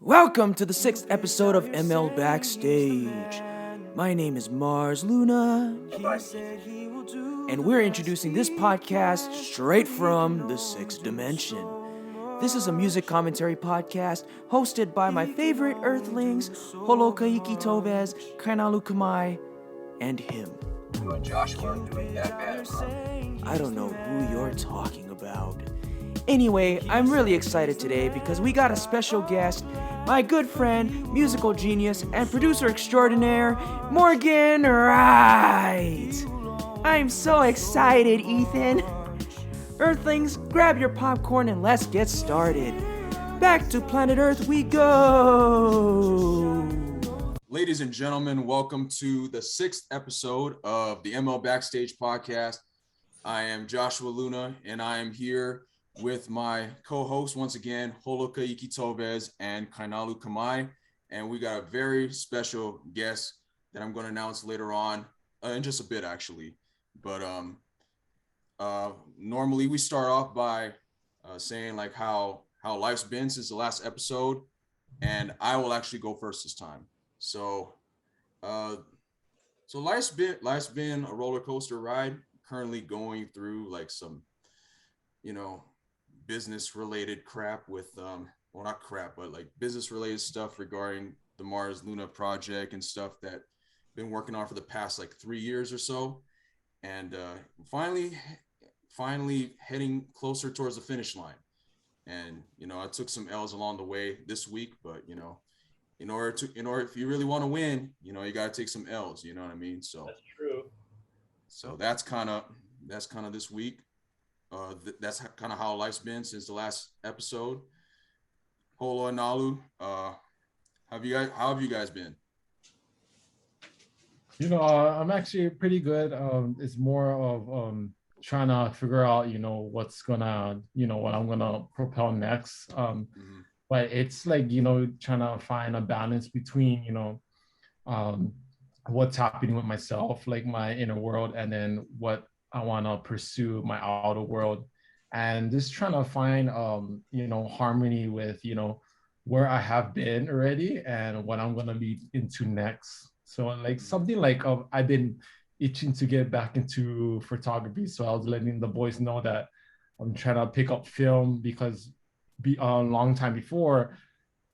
Welcome to the 6th episode of ML Backstage. My name is Mars Luna, and we're introducing this podcast straight from the 6th dimension. This is a music commentary podcast hosted by my favorite Earthlings, Holokahiki Toves, Kainalu Kamai, and him. You and Joshua are doing that bad, huh? I don't know who you're talking about. Anyway, I'm really excited today because we got a special guest, my good friend, musical genius, and producer extraordinaire, Morgan Wright. I'm so excited, Ethan. Earthlings, grab your popcorn and let's get started. Back to planet Earth we go. Ladies and gentlemen, welcome to the 6th episode of the ML Backstage podcast. I am Joshua Luna, and I am here with my co-host, once again, Holokahiki Toves and Kainalu Kamai. And we got a very special guest that I'm going to announce later on, in just a bit, actually. But normally we start off by saying like how life's been since the last episode, and I will actually go first this time. So life's been a roller coaster ride. Currently going through like some, business related crap with well, not crap, but like business related stuff regarding the Mars Luna project and stuff that been working on for the past like 3 years or so, and finally heading closer towards the finish line. And I took some L's along the way this week, but in order if you really want to win, you got to take some L's, you know what I mean? So that's true. So that's kind of this week. That's kind of how life's been since the last episode. Holo and Nalu, how have you guys been? I'm actually pretty good. It's more of trying to figure out, what's gonna, what I'm gonna propel next. But it's like, trying to find a balance between, what's happening with myself, like my inner world, and then what I want to pursue, my outer world, and just trying to find harmony with where I have been already and what I'm going to be into next. So like something like I've been itching to get back into photography, so I was letting the boys know that I'm trying to pick up film, because a long time before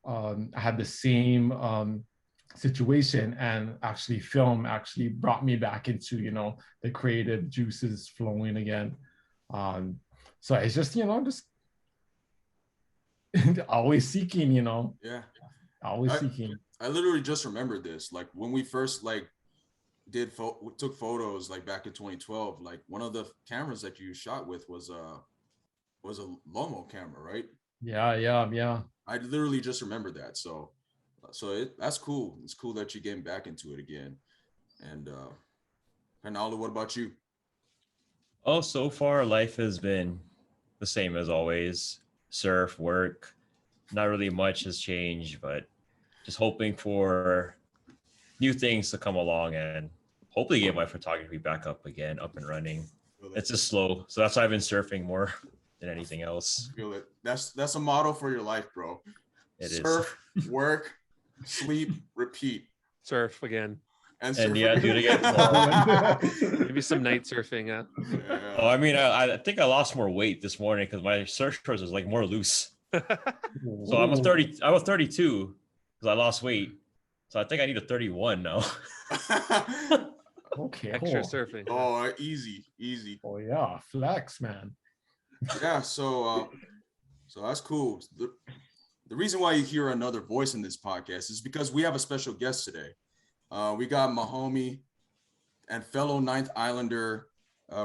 I had the same situation, and actually film actually brought me back into the creative juices flowing again. So it's just just always seeking, always seeking. I literally just remembered this, like when we first like took photos like back in 2012, like one of the cameras that you shot with was a Lomo camera, right? Yeah. I literally just remembered that. So that's cool. It's cool that you're getting back into it again. And Aldo, what about you? Oh, so far life has been the same as always. Surf, work, not really much has changed, but just hoping for new things to come along and hopefully get my photography back up and running. It's just slow. So that's why I've been surfing more than anything else. I feel it. That's a motto for your life, bro. Surf, work, sleep, repeat. Surf again. And yeah, do it again. Maybe some night surfing. Yeah. Oh, I mean, I think I lost more weight this morning because my surf shorts was like more loose. So I was 32 because I lost weight. So I think I need a 31 now. Okay. Extra surfing. Oh, easy. Oh yeah, flex, man. Yeah. So that's cool. The reason why you hear another voice in this podcast is because we have a special guest today. We got my homie and fellow Ninth Islander,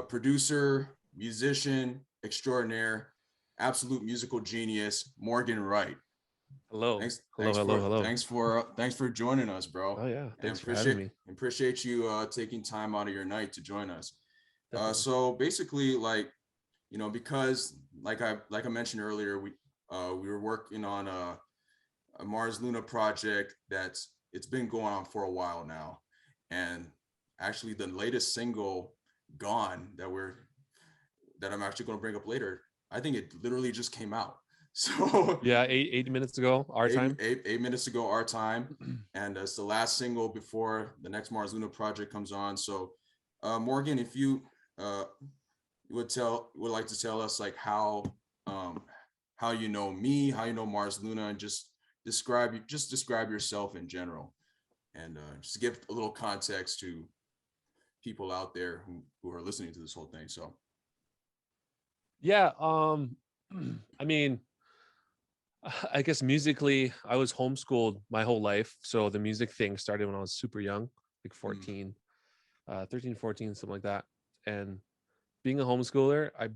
producer, musician, extraordinaire, absolute musical genius, Morgan Wright. Hello. Hello. Thanks for joining us, bro. Oh yeah. Thanks for having me. Appreciate you taking time out of your night to join us. So basically, like, because like I mentioned earlier, we were working on a Mars Luna project it's been going on for a while now, and actually the latest single, "Gone," that I'm actually going to bring up later, I think it literally just came out. So Yeah, 8 minutes ago, our time. 8 minutes ago, our time. And it's the last single before the next Mars Luna project comes on. So Morgan, if you would like to tell us like how you know me, how you know Mars Luna, and just describe yourself in general, and just give a little context to people out there who are listening to this whole thing. So Yeah, I mean, I guess musically, I was homeschooled my whole life. So the music thing started when I was super young, like 14, 13, 14, something like that. And being a homeschooler, I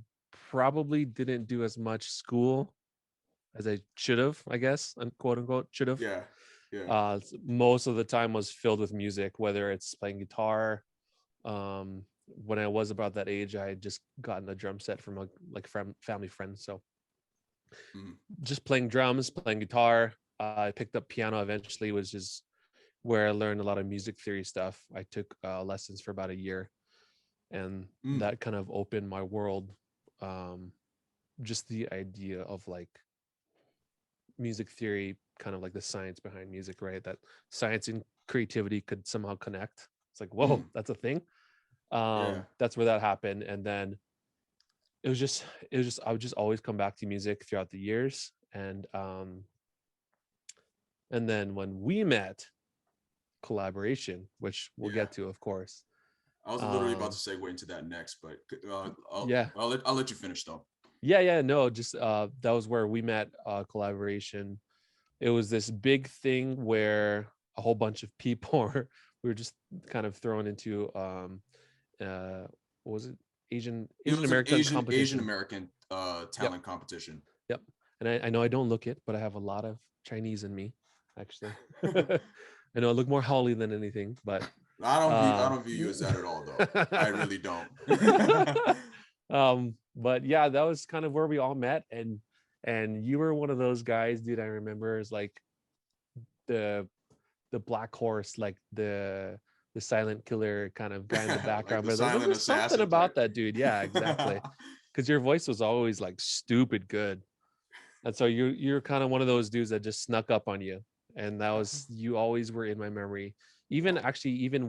probably didn't do as much school as I should have, I guess, and quote unquote should have. yeah. Most of the time was filled with music, whether it's playing guitar. When I was about that age, I had just gotten a drum set from a family friend. So just playing drums, playing guitar. I picked up piano eventually, which is where I learned a lot of music theory stuff. I took lessons for about a year, and that kind of opened my world. Just the idea of like music theory, kind of like the science behind music, right? That science and creativity could somehow connect. It's like, whoa, that's a thing. That's where that happened. And then it was just I would just always come back to music throughout the years. And then when we met, Kollaboration, which we'll get to, of course. I was literally about to segue into that next, but I'll let you finish though. No, just that was where we met. Kollaboration. It was this big thing where a whole bunch of people we were just kind of thrown into what was it? Asian American competition. Asian American talent competition. Yep. And I know I don't look it, but I have a lot of Chinese in me, actually. I know I look more Holly than anything, but I don't view you as that at all, though. I really don't. But yeah, that was kind of where we all met, and you were one of those guys, dude. I remember is like the black horse, like the silent killer kind of guy in the background. Like but there's something about that dude. Yeah, exactly. Because your voice was always like stupid good, and so you're kind of one of those dudes that just snuck up on you, and that was you always were in my memory. Even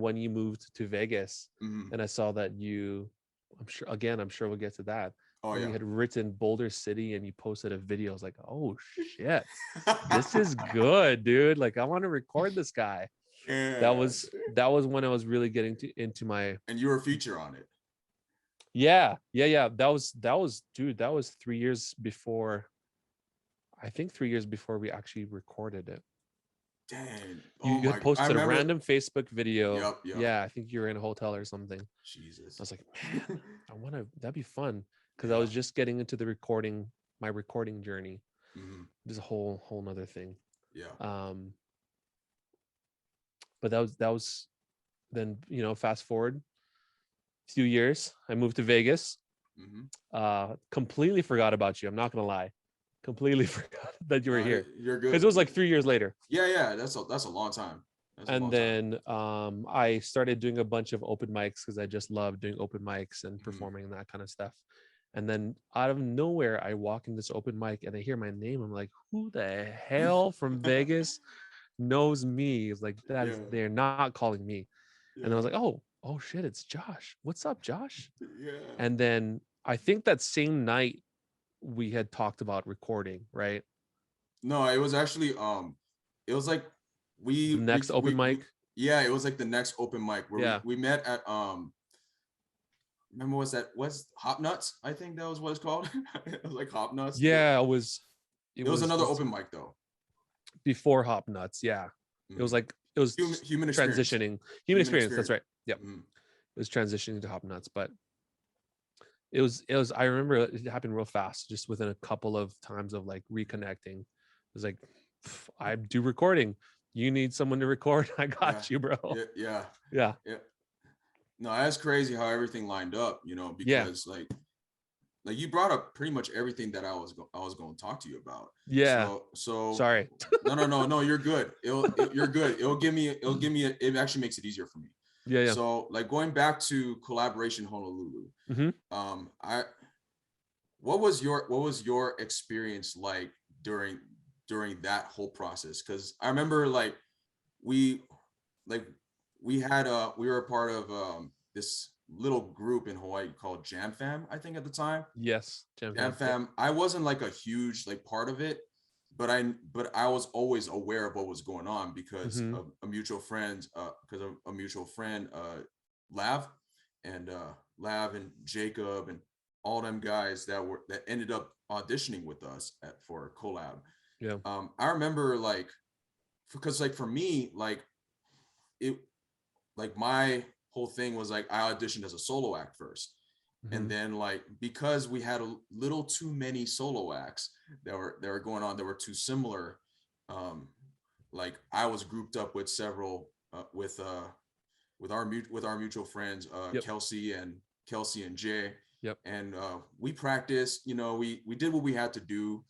when you moved to Vegas, and I saw that I'm sure we'll get to that. Oh, yeah. You had written Boulder City and you posted a video. I was like, oh shit, this is good, dude. Like, I want to record this guy. Yeah. That was when I was really getting into my. And you were a feature on it. Yeah. That was 3 years before. I think 3 years before we actually recorded it. Dang. You had posted a random Facebook video. Yep. Yeah, I think you were in a hotel or something. Jesus. I was like, man, that'd be fun. Because I was just getting into my recording journey. There's a whole nother thing. Yeah. But that was then, fast forward a few years, I moved to Vegas. Completely forgot about you. I'm not gonna lie. Completely forgot that you were here. You're good. Because it was like 3 years later. Yeah. That's a long time. I started doing a bunch of open mics because I just love doing open mics and performing and that kind of stuff. And then out of nowhere, I walk in this open mic and I hear my name. I'm like, who the hell from Vegas knows me? It's like they're not calling me. Yeah. And I was like, oh shit, it's Josh. What's up, Josh? Yeah. And then I think that same night we had talked about recording, right? No, it was actually it was like open mic. It was like the next open mic where we met at remember what's Hop Nuts? I think that was what it's called. It was like Hop Nuts. Yeah, it was another open mic though. Before Hop Nuts, yeah. It was human transitioning. Human experience, that's right. Yep. It was transitioning to Hop Nuts, but it was I remember it happened real fast, just within a couple of times of like reconnecting. It was like, I do recording. You need someone to record. I got you, bro. Yeah. No, that's crazy how everything lined up, because like you brought up pretty much everything that I was going to talk to you about. Yeah. So sorry. No, you're good. You're good. It actually makes it easier for me. Yeah. So like going back to Kollaboration Honolulu, what was your experience like during that whole process? Because I remember like we were a part of this little group in Hawaii called Jam Fam, I think at the time. Yes, Jam Fam. I wasn't like a huge like part of it, but I was always aware of what was going on because of a mutual friend, Lav and Jacob and all them guys that ended up auditioning with us for a collab. Yeah. I remember like, because like for me, like it, like my whole thing was like I auditioned as a solo act first. And then like, because we had a little too many solo acts that were going on that were too similar, like I was grouped up with several with our mutual friends, Kelsey and Jay. Yep. And we practiced, you know, we did what we had to do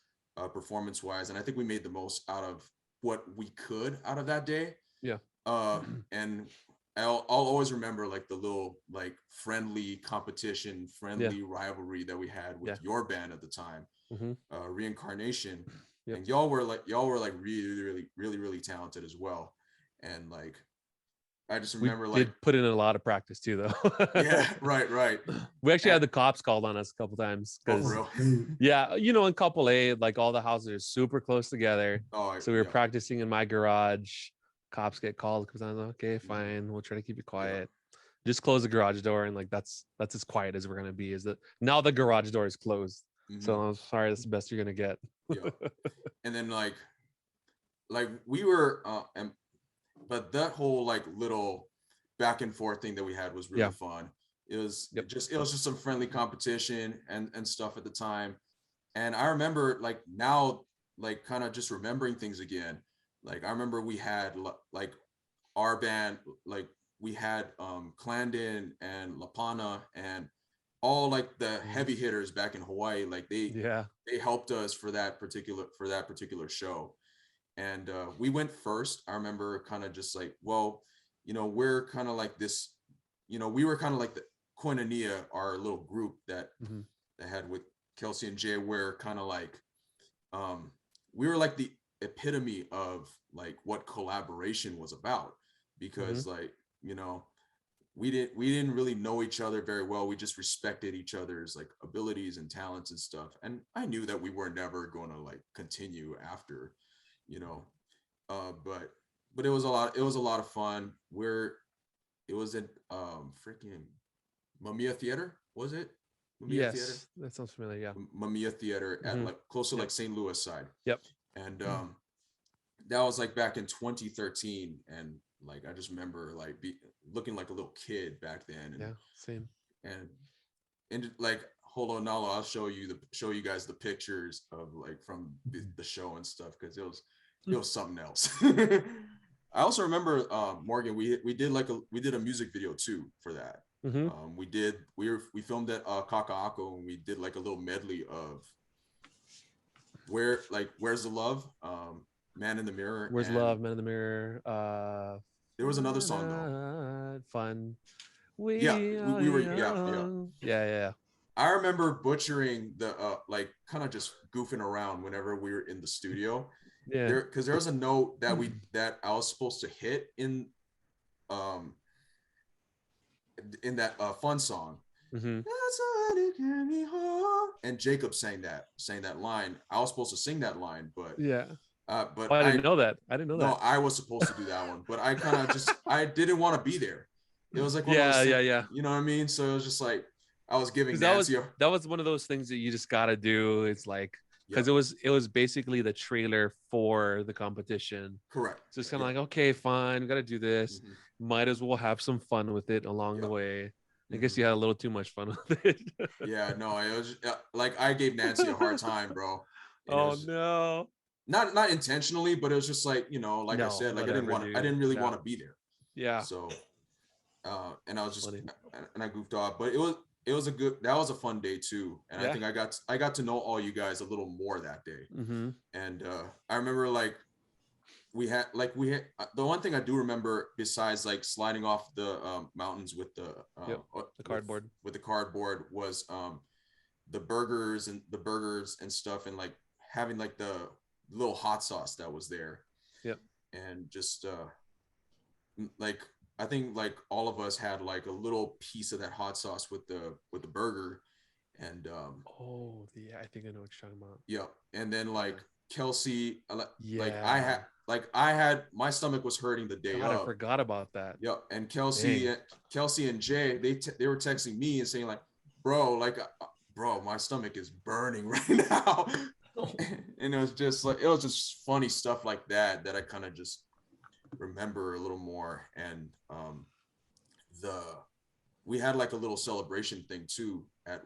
performance wise, and I think we made the most out of what we could out of that day. Yeah. And I'll always remember like the little like friendly competition, rivalry that we had with your band at the time, Reincarnation. Yep. And y'all were like really talented as well. And like I just remember we did put in a lot of practice too, though. Yeah, right. We actually had the cops called on us a couple times because, yeah, you know, in couple A, like all the houses are super close together. So we were practicing in my garage. Cops get called because I'm like, okay, fine, we'll try to keep it quiet. Just close the garage door, and like that's as quiet as we're gonna be. Is that now the garage door is closed? So I'm sorry, that's the best you're gonna get. And then like we were, but that whole like little back and forth thing that we had was really fun. It was just some friendly competition and stuff at the time. And I remember like now, like kind of just remembering things again. Like I remember we had like our band, like we had Clandon and Lapana and all like the heavy hitters back in Hawaii. Like they helped us for that particular show. And we went first. I remember kind of just like, well, you know, we're kind of like this, you know, we were kind of like the Koinonia, our little group that had with Kelsey and Jay. We're kind of like, we were like the epitome of like what collaboration was about, because like, you know, we didn't really know each other very well. We just respected each other's like abilities and talents and stuff. And I knew that we were never going to like continue after, you know, but it was a lot of fun. It was at freaking Mamiya Theater, was it? Mamiya Theater? That sounds familiar. Yeah. Mamiya Theater at like close to like St. Louis side. Yep. And that was like back in 2013, and like I just remember like looking like a little kid back then. And, same. And like Holo Nalu, I'll show you guys the pictures of like from the show and stuff, because it was something else. I also remember Morgan, we did a music video too for that. We filmed at Kaka'ako, and we did like a little medley of Where's the Love, Man in the Mirror. Where's Love, Man in the Mirror. There was another song though. Fun. We were. I remember butchering the like kind of just goofing around whenever we were in the studio. Because there was a note that I was supposed to hit in that fun song. And Jacob sang that line. I was supposed to sing that line, but I didn't know that. No, I was supposed to do that one, but I kind of just I didn't want to be there. It was like you know what I mean. So it was just like I was giving Nancy. That was one of those things that you just gotta do. It's like because it was basically the trailer for the competition. Correct. So it's kind of like, okay, fine, we got to do this. Might as well have some fun with it along the way. I guess you had a little too much fun with it. No, it was like I gave Nancy a hard time, bro. No. Not intentionally, but it was just like, you know, like I said, like I didn't really want to be there. Yeah. So, and I was just and I goofed off, but that was a fun day too. And I think I got to know all you guys a little more that day. And I remember like we had the one thing I do remember besides like sliding off the mountains with the cardboard was the burgers and stuff, and like having like the little hot sauce that was there. Yep. And just like I think like all of us had like a little piece of that hot sauce with the burger, and Oh, yeah, I think I know what you're talking about. yeah. And then like Kelsey, Yeah. I had my stomach was hurting the day God, I of. forgot about that. Yep. And Kelsey and Jay, they were texting me and saying like, bro, my stomach is burning right now. And it was just funny stuff like that I kind of just remember a little more. And we had like a little celebration thing too at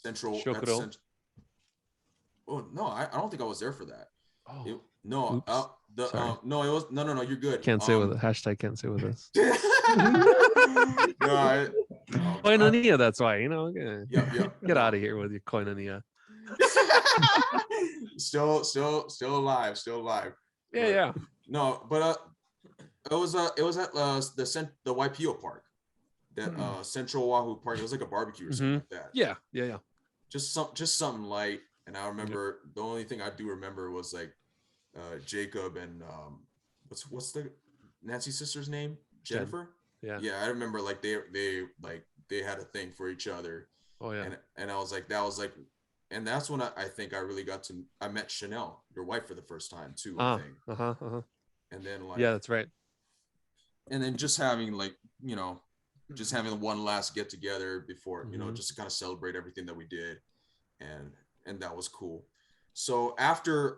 Central. Oh no, I don't think I was there for that. Oh, no, Sorry. no, it was no, you're good. Can't say with it. Hashtag can't say with us. Koinonia, that's why, get out of here with your Koinonia. still alive. Yeah. No, but it was at the Waipio Park, that Central Oahu Park. It was like a barbecue or something like that. Yeah. Just something light. And I remember the only thing I do remember was like Jacob and what's the Nancy's sister's name? Jennifer. Yeah. I remember like they had a thing for each other. Oh yeah. And I was like, and that's when I think I met Chanel, your wife, for the first time too. I think. And then like, yeah, that's right. And then just having like, just having one last get together before, just to kind of celebrate everything that we did. And that was cool. So after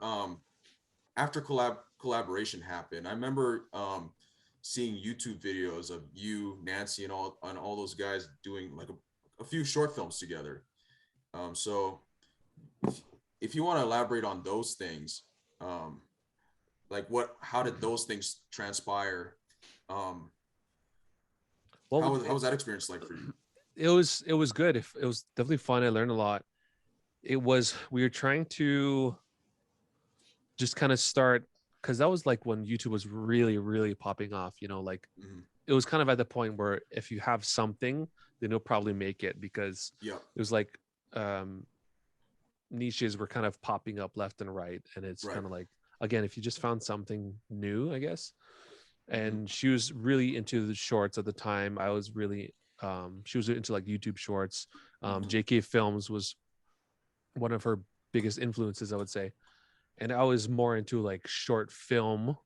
collaboration happened, I remember seeing YouTube videos of you, Nancy, and all those guys doing like a few short films together. So if you want to elaborate on those things, like how did those things transpire? How was that experience like for you? It was good. It was definitely fun. I learned a lot. We were trying to just kind of start, because that was like when YouTube was really, really popping off, like it was kind of at the point where if you have something, then you'll probably make it, because it was like niches were kind of popping up left and right. And it's kind of like, again, if you just found something new, I guess. And she was really into the shorts at the time. I was really, she was into like YouTube shorts. JK Films was one of her biggest influences, I would say. And I was more into like short film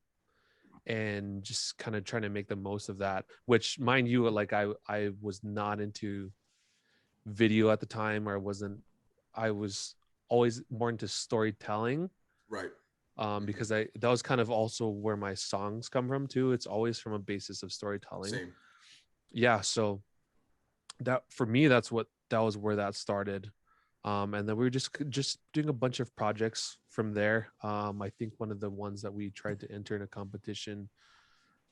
and just kind of trying to make the most of that, which, mind you, like I was not into video at the time, or I was always more into storytelling. Right. Because that was kind of also where my songs come from too. It's always from a basis of storytelling. Same. Yeah. So that, for me, that was where that started. And then we were just doing a bunch of projects from there. I think one of the ones that we tried to enter in a competition,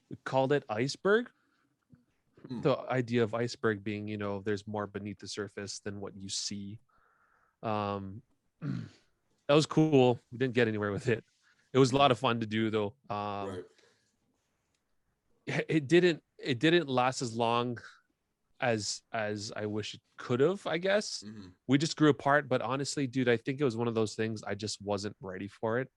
we called it Iceberg. The idea of iceberg being, there's more beneath the surface than what you see. That was cool. We didn't get anywhere with it. It was a lot of fun to do though. It didn't last as long as I wish it could have, I guess. We just grew apart, but honestly, dude, I think it was one of those things I just wasn't ready for it.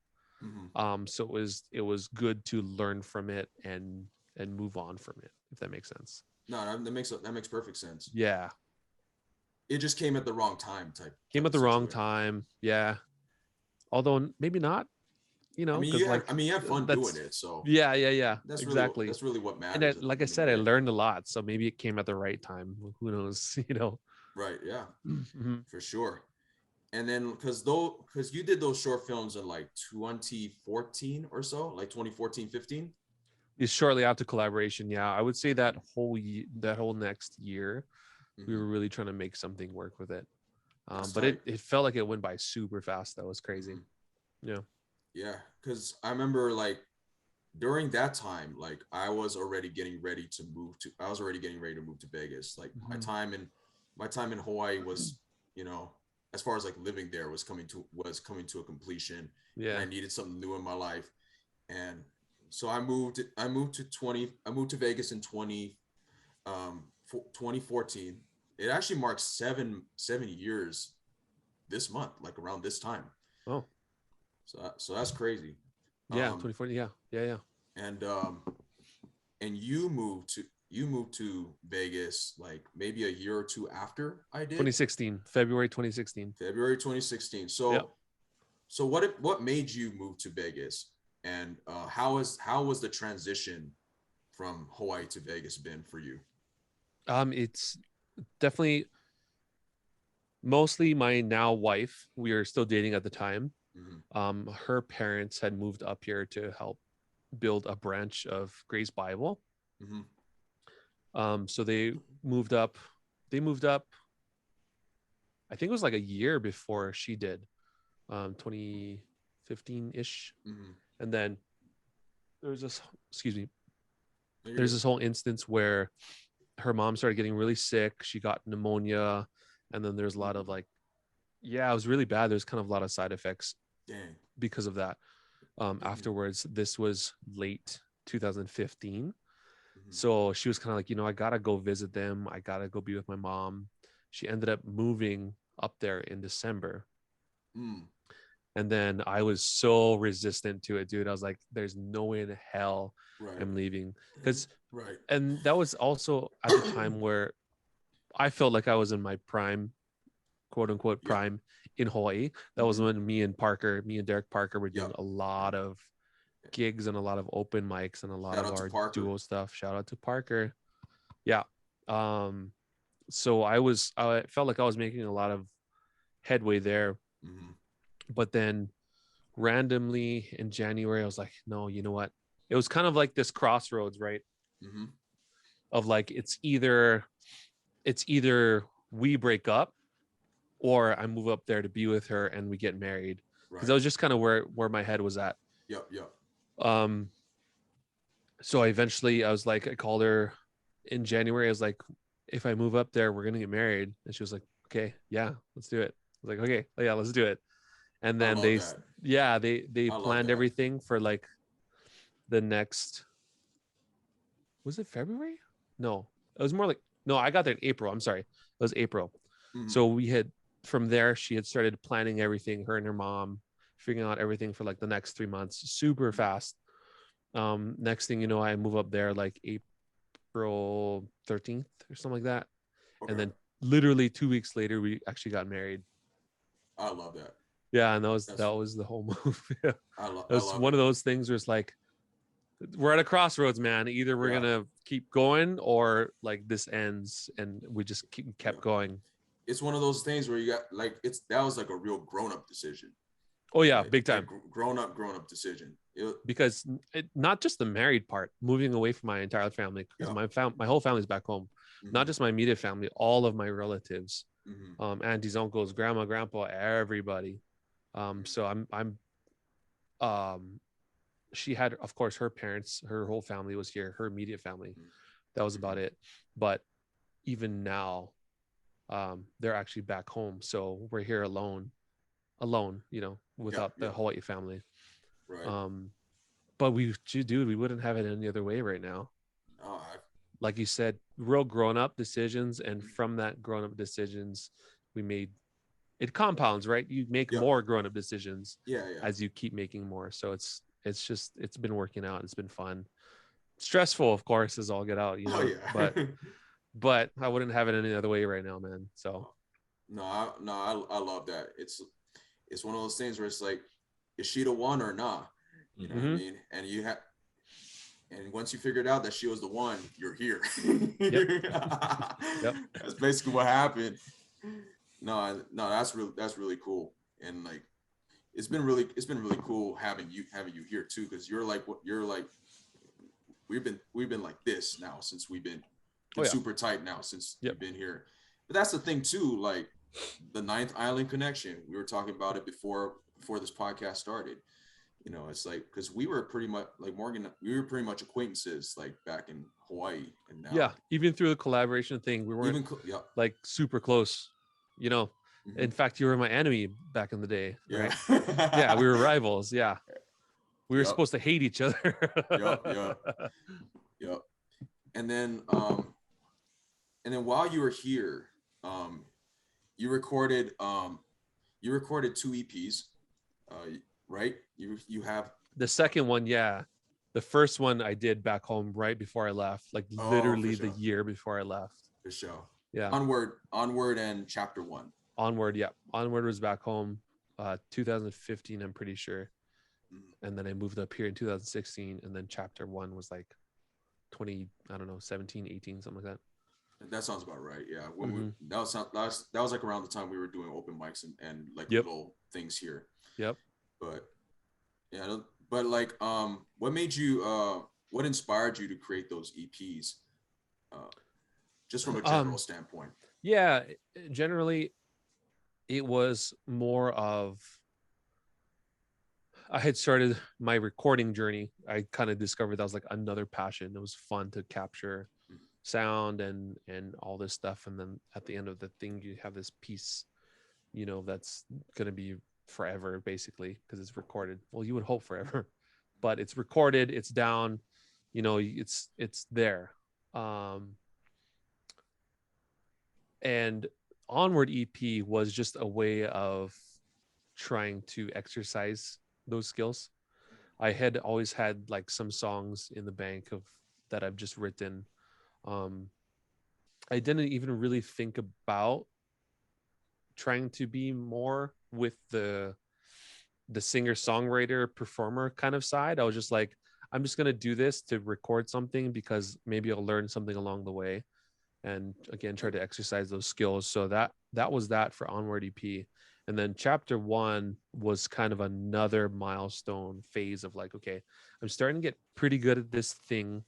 So it was good to learn from it and move on from it, if that makes sense. No, that makes perfect sense. Yeah. It just came at the wrong time Came at the wrong time. Yeah. Although maybe not, you have fun doing it. So yeah. That's exactly. That's really what matters. And like I said, I learned a lot. So maybe it came at the right time. Who knows, Right. Yeah, for sure. And then because you did those short films in like 2014 or so, like 2014, 15. It's shortly after collaboration. Yeah. I would say that whole next year, we were really trying to make something work with it. But it felt like it went by super fast. That was crazy. Yeah. Yeah, because I remember like during that time, like I was already getting ready to move to Vegas. Like my time in Hawaii was, as far as like living there was coming to a completion. Yeah. And I needed something new in my life. And so I moved to Vegas in 2014. it actually marks seven years this month, like around this time. Oh, So that's crazy. yeah, 2040. Yeah. And you moved to Vegas like maybe a year or two after I did. 2016, February 2016. February 2016. So Yep. so what made you move to Vegas, and how was the transition from Hawaii to Vegas been for you? It's definitely mostly my now wife. We were still dating at the time. Mm-hmm. Her parents had moved up here to help build a branch of Grace Bible. Mm-hmm. So they moved up. I think it was like a year before she did, 2015-ish. Mm-hmm. And then there's this, You're there's good. this whole instance where her mom started getting really sick. She got pneumonia, and then there's a lot of like, it was really bad. There's kind of a lot of side effects Dang. because of that. Afterwards, this was late 2015. Mm-hmm. So she was kind of like, I gotta go visit them. I gotta go be with my mom. She ended up moving up there in December. And then I was so resistant to it, dude. I was like, there's no way in hell I'm leaving. Right. And that was also at the time where I felt like I was in my prime, quote unquote, prime in Hawaii. That was when me and Derek Parker were doing a lot of gigs and a lot of open mics and a lot of our duo stuff. Shout out to Parker. Yeah. So I felt like I was making a lot of headway there. Mm-hmm. But then randomly in January, I was like, no, you know what? It was kind of like this crossroads, right? Mm-hmm. Of like, it's either we break up or I move up there to be with her and we get married. Because that was just kind of where my head was at. Yep. So I was like, I called her in January. I was like, if I move up there, we're going to get married. And she was like, okay, yeah, let's do it. I was like, okay, yeah, let's do it. And then they planned everything for like the next, was it February? No, it was more like, no, I got there in April. I'm sorry. It was April. Mm-hmm. So from there, she had started planning everything, her and her mom, figuring out everything for like the next 3 months, super fast. Next thing you know, I move up there like April 13th or something like that. Okay. And then literally 2 weeks later, we actually got married. I love that. Yeah, and that was the whole move. Yeah. It was one of those things where it's like, we're at a crossroads, man. Either we're gonna keep going or like this ends, and we just kept going. It's one of those things where you got like that was like a real grown-up decision. Oh yeah, like, big time. Like grown up decision. Because not just the married part, moving away from my entire family, because my whole family's back home. Mm-hmm. Not just my immediate family, all of my relatives, aunties, uncles, grandma, grandpa, everybody. So she had, of course, her parents, her whole family was here, her immediate family. That was about it. But even now, they're actually back home. So we're here alone, without the Hawaii family. Right. But we wouldn't have it any other way right now. No, like you said, real grown-up decisions. And from that grown-up decisions, we made it compounds, right? You make more grown-up decisions as you keep making more. So it's been working out. It's been fun. Stressful, of course, as all get out, but I wouldn't have it any other way right now, man. So I love that. It's one of those things where it's like, is she the one or not? You know what I mean? And once you figured out that she was the one, you're here. Yep. That's basically what happened. No, that's really cool. And like, it's been really cool having you here too, because we've been like this now since we've been super tight now since you've been here. But that's the thing too, like the Ninth Island connection. We were talking about it before this podcast started. It's like, because we were pretty much like Morgan, we were pretty much acquaintances like back in Hawaii, and now even through the collaboration thing, we weren't like super close. In fact, you were my enemy back in the day, right? Yeah, we were rivals. Yeah, we were supposed to hate each other. Yep. And then while you were here, you recorded two EPs, right? You have The second one, yeah. The first one I did back home right before I left, like literally for the sure. year before I left. For sure. Yeah. Onward, and Chapter 1. Onward, yeah. Onward was back home, 2015, I'm pretty sure. And then I moved up here in 2016, and then Chapter 1 was like 17, 18, something like that. That sounds about right. Yeah. When that was like around the time we were doing open mics and like little things here. Yep. But yeah, but like what inspired you to create those EPs? Just from a general standpoint. Yeah, generally it was more of, I had started my recording journey. I kind of discovered that was like another passion. It was fun to capture sound and all this stuff. And then at the end of the thing, you have this piece, that's going to be forever, basically, because it's recorded. Well, you would hope forever, but it's recorded, it's down, it's there. And Onward EP was just a way of trying to exercise those skills. I had always had like some songs in the bank that I've just written. I didn't even really think about trying to be more with the singer-songwriter performer kind of side. I was just like, I'm just going to do this to record something because maybe I'll learn something along the way. And again, try to exercise those skills. So that was that for Onward EP. And then Chapter 1 was kind of another milestone phase of like, okay, I'm starting to get pretty good at this thing.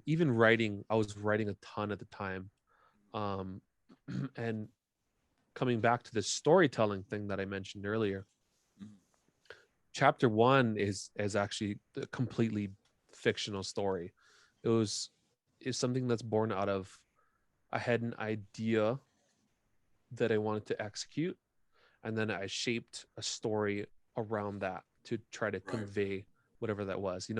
Even writing, I was writing a ton at the time. And coming back to the storytelling thing that I mentioned earlier, Chapter 1 is actually a completely fictional story. Is something that's born out of, I had an idea that I wanted to execute, and then I shaped a story around that to try to convey whatever that was.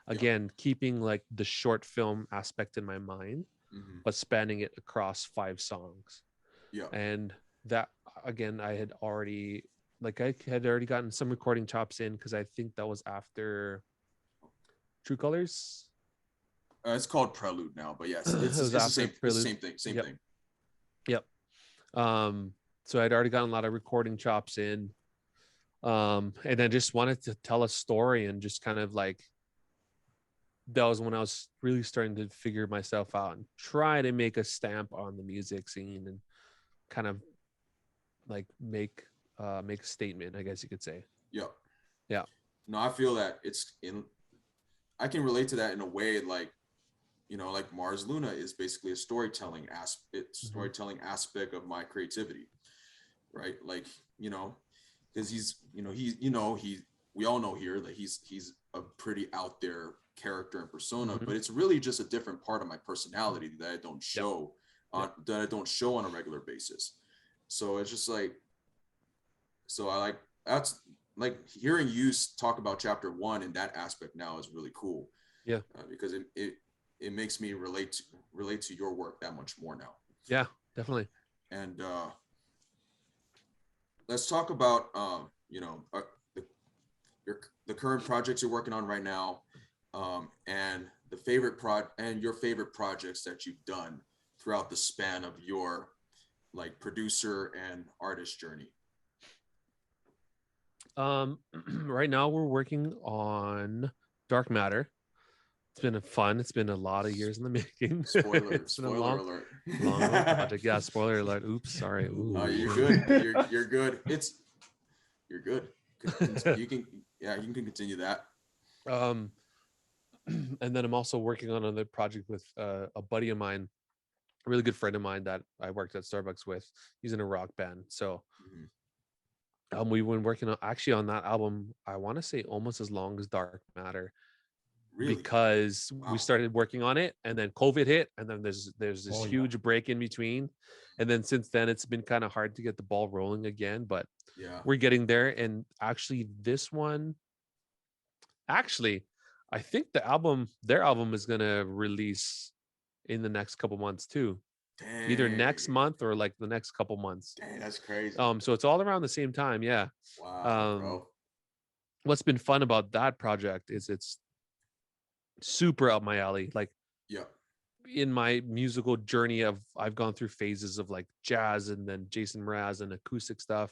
Again, keeping like the short film aspect in my mind, but spanning it across 5 songs. Yeah. And that, again, I had already gotten some recording chops in, because I think that was after True Colors. It's called Prelude now, but yes, it's the same thing. Same thing. Yep. So I'd already gotten a lot of recording chops in, and I just wanted to tell a story, and just kind of like, that was when I was really starting to figure myself out and try to make a stamp on the music scene, and kind of like make a statement, I guess you could say. Yeah. No, I feel that I can relate to that in a way, like, like Mars Luna is basically a storytelling aspect of my creativity, right? Like, because we all know here that he's a pretty out there character and persona, but it's really just a different part of my personality that I don't show on a regular basis. So it's just like, that's like hearing you talk about Chapter 1 in that aspect now is really cool. Yeah, because it makes me relate to your work that much more now. Yeah, definitely. And let's talk about the current projects you're working on right now, and your favorite projects that you've done throughout the span of your like producer and artist journey. Right now we're working on Dark Matter. It's been fun. It's been a lot of years in the making. Spoiler alert. Long project. Yeah, spoiler alert. Oops, sorry. You're good. You're good. You're good. You can continue that. And then I'm also working on another project with a buddy of mine, a really good friend of mine that I worked at Starbucks with. He's in a rock band. So we've been working on that album, I want to say almost as long as Dark Matter. Really? Because we started working on it, and then COVID hit, and then there's this huge break in between, and then since then it's been kind of hard to get the ball rolling again, but we're getting there. And actually this one, I think their album is gonna release in the next couple months too. either next Dang. month or like the next couple months. Dang, that's crazy. So it's all around the same time. Yeah. Wow, bro. What's been fun about that project is it's super up my alley. Like Yeah. in my musical journey I've gone through phases of like jazz and then Jason Mraz and acoustic stuff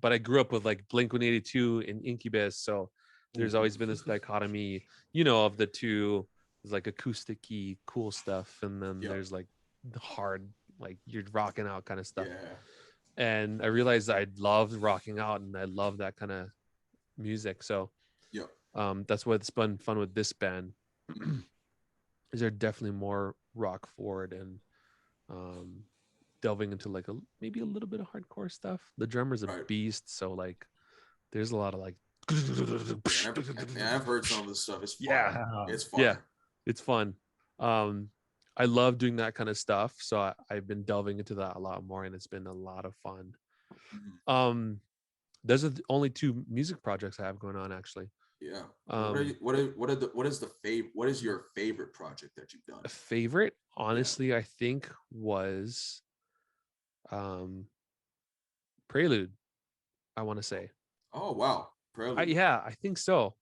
but I grew up with like Blink-182 and Incubus. So there's always been this dichotomy, of the two. There's like acoustic-y cool stuff. And then there's like the hard, like you're rocking out kind of stuff. Yeah. And I realized I loved rocking out and I love that kind of music. So that's what's been fun with this band. Is they're definitely more rock forward and delving into like maybe a little bit of hardcore stuff. The drummer's a beast, so like there's a lot of like I've heard some of this stuff. It's fun. It's fun. Yeah, it's fun. I love doing that kind of stuff, so I've been delving into that a lot more, and it's been a lot of fun. Those are the only two music projects I have going on, actually. Yeah. What is your favorite project that you've done? A favorite, honestly, I think was Prelude. I want to say. Oh wow, Prelude. Yeah, I think so.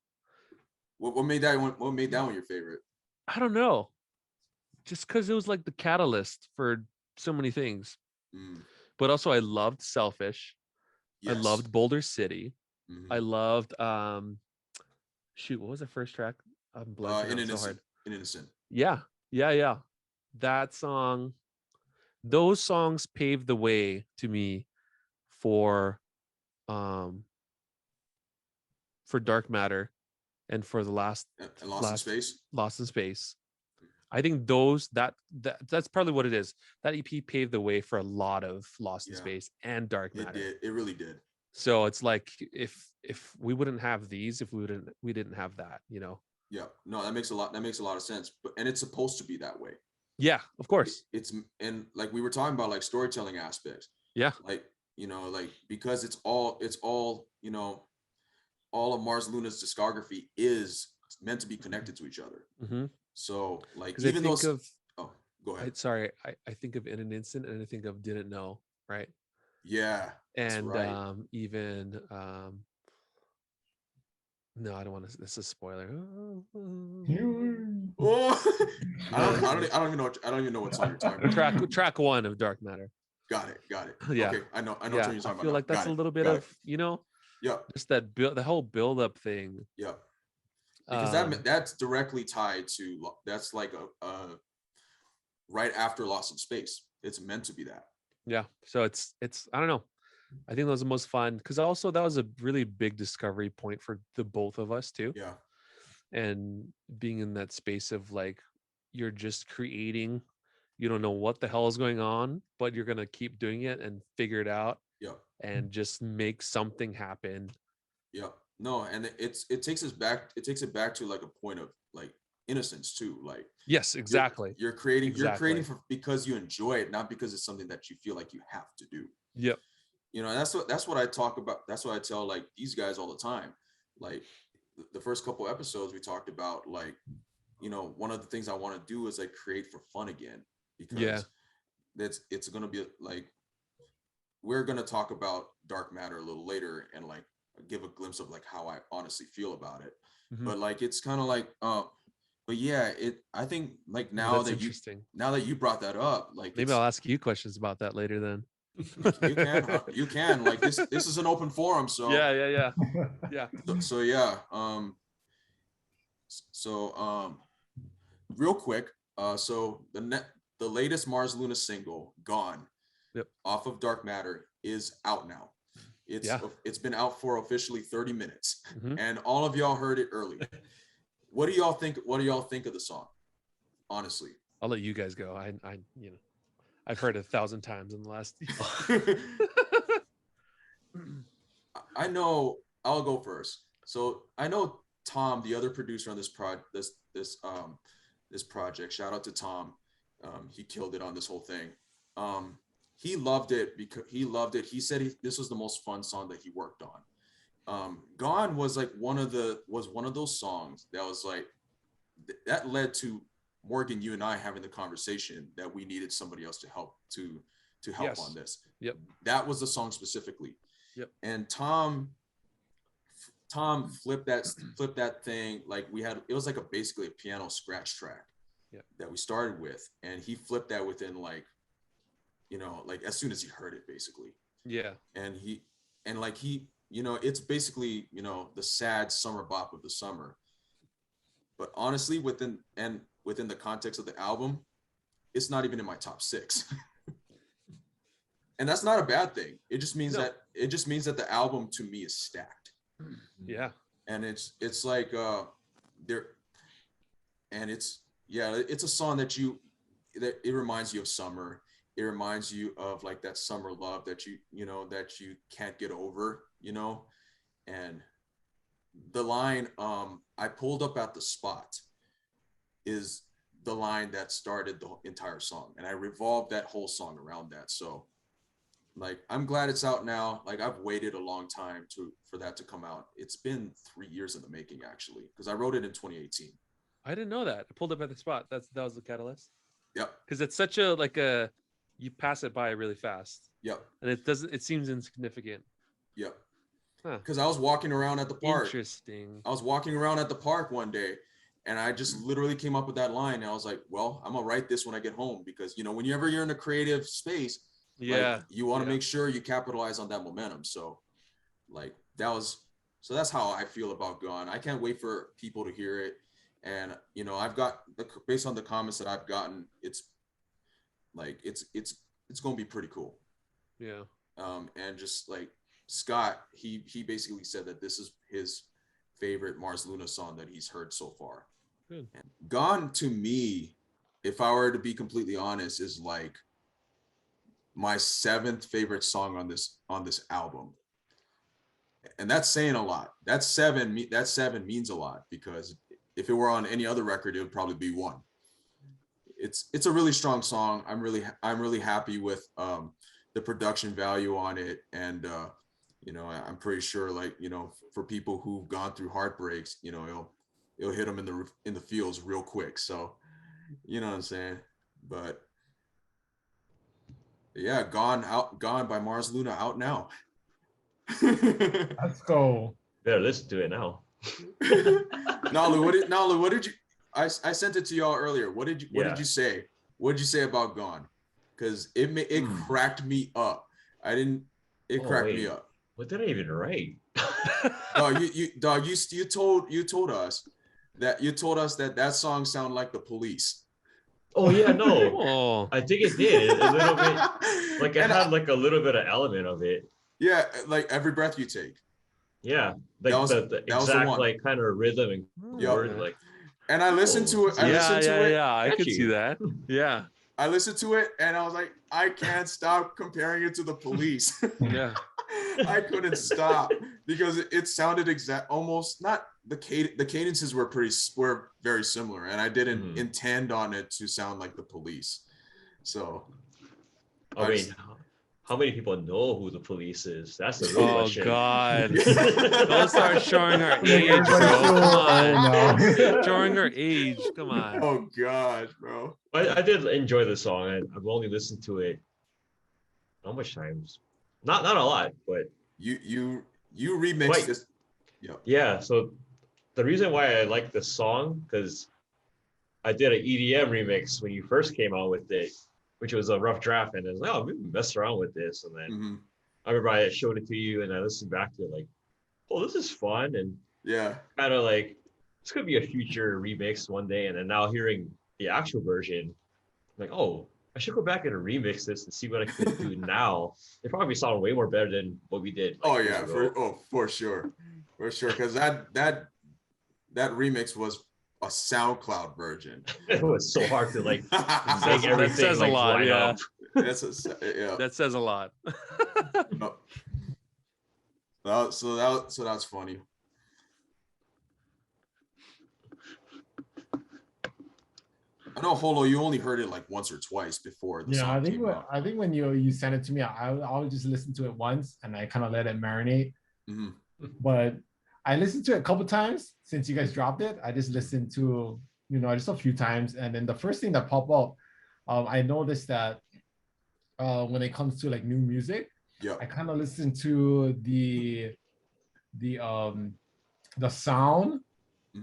What made that one? What made that one your favorite? I don't know. Just because it was like the catalyst for so many things. But also, I loved Selfish. Yes. I loved Boulder City. I loved shoot, what was the first track? I'm blanking so hard. Innocent. Yeah. That song, those songs paved the way to me for Dark Matter and for the last Lost in Space. I think that's probably what it is. That EP paved the way for a lot of Lost in Space and Dark Matter. It really did. So it's like if we wouldn't have these, if we didn't have that, Yeah, no, that makes a lot of sense. And it's supposed to be that way. Yeah, of course. And like we were talking about, like storytelling aspects. Yeah. Like, like because it's all, all of Mars Luna's discography is meant to be connected to each other. So like even those. Go ahead. Sorry, I think of In an Instant and I think of Didn't Know, right? Yeah. And right. Even no, I don't want to. This is a spoiler. I don't even know what song you're talking about. Track 1 of Dark Matter. Got it. Yeah. Okay, I know what you're talking about. I feel like that's a little bit of just that the whole build up thing. Yeah. Because that's directly tied to that's like a right after Lost in Space. It's meant to be that. Yeah. So it's I don't know. I think that was the most fun because also that was a really big discovery point for the both of us too. Yeah. And being in that space of like you're just creating, you don't know what the hell is going on, but you're gonna keep doing it and figure it out. Yeah. And just make something happen. Yeah. No, and it takes it back to like a point of like innocence too. Like yes, exactly. You're creating because you enjoy it, not because it's something that you feel like you have to do. Yep. And that's what I talk about. That's what I tell like these guys all the time. Like the first couple episodes we talked about, like, one of the things I want to do is like create for fun again, because it's going to be like, we're going to talk about Dark Matter a little later and like give a glimpse of like how I honestly feel about it. But like, it's kind of like, but yeah, I think like now that you brought that up, like maybe I'll ask you questions about that later then. You can like this is an open forum, so yeah real quick, so the latest Mars Luna single, Gone, off of Dark Matter, is out now. It's been out for officially 30 minutes, and all of y'all heard it early. What do y'all think of the song? Honestly, I'll let you guys go. I've heard it 1,000 times in the last. I know. I'll go first. So I know Tom, the other producer on this project. Shout out to Tom. He killed it on this whole thing. He loved it because he said this was the most fun song that he worked on. Gone was like one of those songs that was like that led to Morgan, you and I having the conversation that we needed somebody else to help Yes. on this. Yep. That was the song specifically. Yep. And Tom flipped that thing. Like it was like basically a piano scratch track. Yep. That we started with, and he flipped that within like as soon as he heard it, basically. Yeah. And he it's basically, the sad summer bop of the summer. But honestly, within the context of the album, it's not even in my top 6. And that's not a bad thing. It just means that the album to me is stacked. Yeah. And it's like it's a song that it reminds you of summer. It reminds you of like that summer love that you can't get over, and the line, I pulled up at the spot, is the line that started the entire song. And I revolved that whole song around that. So like, I'm glad it's out now. Like, I've waited a long time for that to come out. It's been 3 years in the making, actually, because I wrote it in 2018. I didn't know that. I pulled up at the spot. That was the catalyst. Yep. Because it's such you pass it by really fast. Yep. And it seems insignificant. Yep. Because I was walking around at the park. Interesting. I was walking around at the park one day, and I just literally came up with that line. And I was like, well, I'm gonna write this when I get home, because whenever you're in a creative space, you want to make sure you capitalize on that momentum. So like that's how I feel about Gone. I can't wait for people to hear it. And I've got, based on the comments that I've gotten, it's like it's gonna be pretty cool. Yeah. And just like Scott, he basically said that this is his favorite Mars Luna song that he's heard so far. Good. And Gone, to me, if I were to be completely honest, is like my 7th favorite song on this album. And that's saying a lot. That seven means a lot, because if it were on any other record, it would probably be 1. It's a really strong song. I'm really happy with the production value on it. And I'm pretty sure, like, for people who've gone through heartbreaks, it'll hit them in the feels real quick. So, you know what I'm saying? But yeah, Gone by Mars Luna, out now. Let's go. Better listen to it now. Nalu, what did you? I sent it to y'all earlier. What did you say? What did you say about Gone? Because it cracked me up. It cracked me up. What did I even write? You told us that song sounded like The Police. Oh yeah, no. I think it did a little bit. Like it had like a little bit of element of it. Yeah, like Every Breath You Take. Yeah, like the exact like kind of rhythm and word, like. And I listened to it. I could see that. Yeah. I listened to it and I was like, I can't stop comparing it to The Police. Yeah. I couldn't stop because it sounded almost not the cadences were very similar, and I didn't intend on it to sound like The Police. So I mean, how many people know who The Police is? That's the real question. Oh God! Don't start showing our age, bro. Come on, showing her age. Come on. Oh gosh, bro. I did enjoy the song. I've only listened to it how much times? Not a lot, but you remixed this. Yeah. So the reason why I like this song, because I did an EDM remix when you first came out with it, which was a rough draft, and I was like, oh, maybe mess around with this. And then I remember I showed it to you, and I listened back to it like, oh, this is fun, and kind of like this could be a future remix one day. And then now hearing the actual version, I'm like, oh, I should go back and remix this and see what I could do now. It probably sound way more better than what we did. Like, for sure, because that remix was a SoundCloud version. It was so hard to like make everything. That says like, a lot. Yeah. That says a lot. So that's funny. I know, Holo, you only heard it like once or twice before the song came out. I think when you sent it to me, I'll just listen to it once and I kind of let it marinate. But I listened to it a couple times since you guys dropped it. I just listened to just a few times, and then the first thing that popped up, I noticed that when it comes to like new music, Yeah. I kind of listen to the sound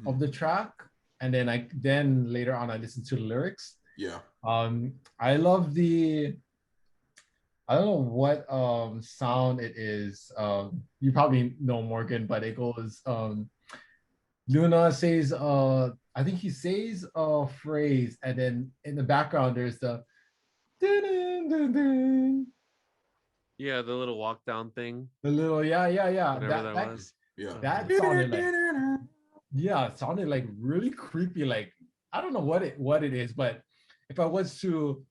of the track, and then later on I listen to the lyrics. Yeah. I love I don't know what sound it is. You probably know Morgan, but it goes Luna says I think he says a phrase, and then in the background there's the dun, dun, dun, Yeah, the little walk down thing. the little yeah. Whatever that was. Yeah. That sounded like it sounded like really creepy. Like I don't know what it is, but if I was to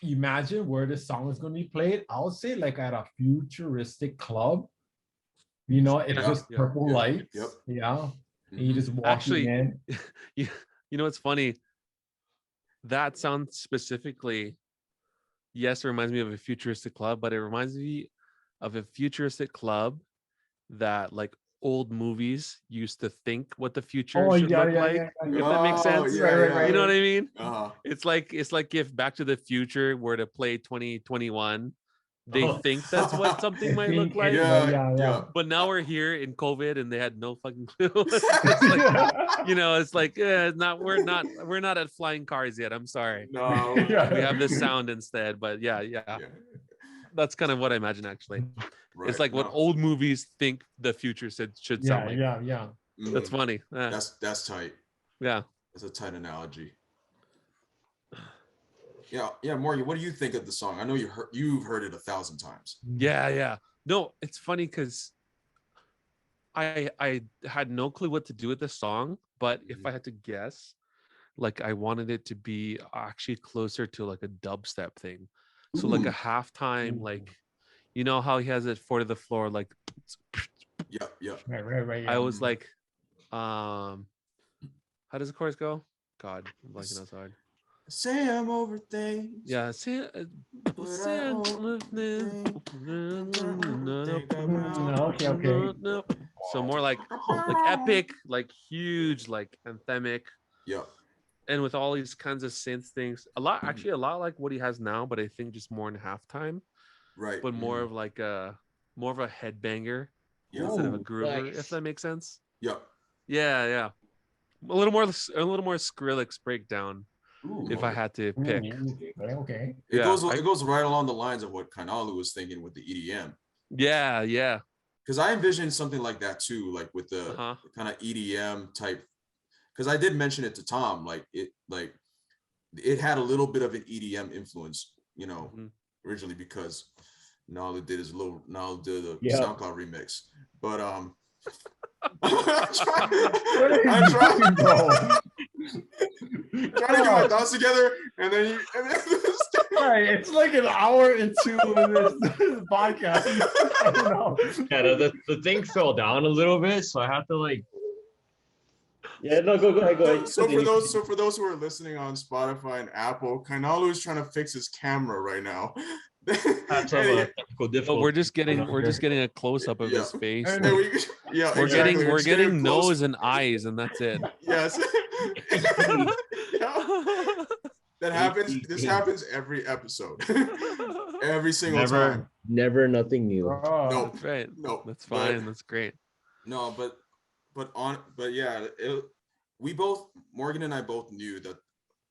imagine where this song is going to be played, I would say like at a futuristic club. It's just purple lights. Yep. Yeah. And you just walk in. you know what's funny? That sound specifically, yes, it reminds me of a futuristic club, but it reminds me of a futuristic club that like old movies used to think what the future should look like. If that makes sense. Right. You know what I mean? Uh-huh. It's like if Back to the Future were to play 2021, they think that's what something might look like. Yeah. But now we're here in COVID and they had no fucking clue. It's like we're not at flying cars yet. I'm sorry. No. We have this sound instead. But yeah. That's kind of what I imagine actually. Right. It's like what old movies think the future should sound like. Yeah. That's funny. That's tight. Yeah. That's a tight analogy. Yeah, Morgan, what do you think of the song? I know you've heard it 1,000 times. Yeah. No, it's funny because I had no clue what to do with the song, but if I had to guess, like I wanted it to be actually closer to like a dubstep thing. So like a halftime, like you know how he has it 4 to the floor, like yeah. Right. I was like, how does the chorus go? God, I'm blanking outside. Say I'm over things. Yeah, okay. So more like epic, like huge, like anthemic. Yeah. And with all these kinds of synth things, a lot like what he has now, but I think just more in halftime. Right. But more of like more of a headbanger instead of a groover, if that makes sense. Yeah. Yeah. A little more Skrillex breakdown. If I had to pick. Okay. It goes right along the lines of what Kainalu was thinking with the EDM. Yeah. Because I envisioned something like that too, like with the kind of EDM type. Because I did mention it to Tom, like it had a little bit of an EDM influence, originally because Nalu did a SoundCloud remix. But I'm trying to get my thoughts together, and then right, it's like an hour into this podcast. I don't know. Yeah, the thing fell down a little bit, so I have to like. Yeah, no, go ahead. So for those who are listening on Spotify and Apple, Kainalu is trying to fix his camera right now. But we're just getting a close up of his face. We're getting nose and eyes, and that's it. Yes. That happens. This happens every episode. Every single time. Never nothing new. No, that's right. No, that's fine. That's great. No, but yeah, Morgan and I both knew that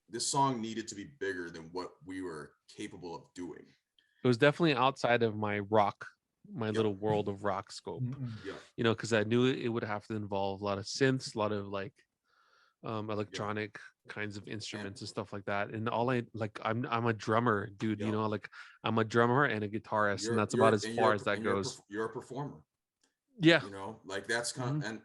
this song needed to be bigger than what we were capable of doing. It was definitely outside of my little world of rock scope. Yeah. Because I knew it would have to involve a lot of synths, a lot of like electronic kinds of instruments and stuff like that. And I'm a drummer, dude. Like I'm a drummer and a guitarist, and that's about as far as that goes. You're a performer. Yeah. Like that's kind of and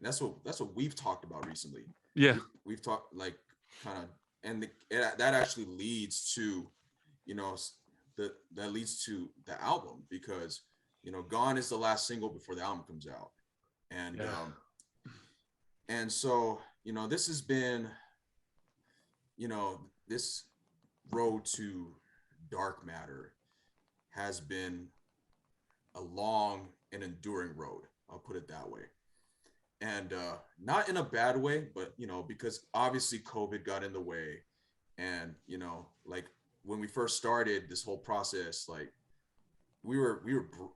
that's what we've talked about recently. Yeah. We've talked like kind of, and that actually leads to, that leads to the album, because Gone is the last single before the album comes out, and so this has been this road to dark matter has been a long and enduring road, I'll put it that way. and not in a bad way, but you know, because obviously COVID got in the way, and you know, like when we first started this whole process, like we were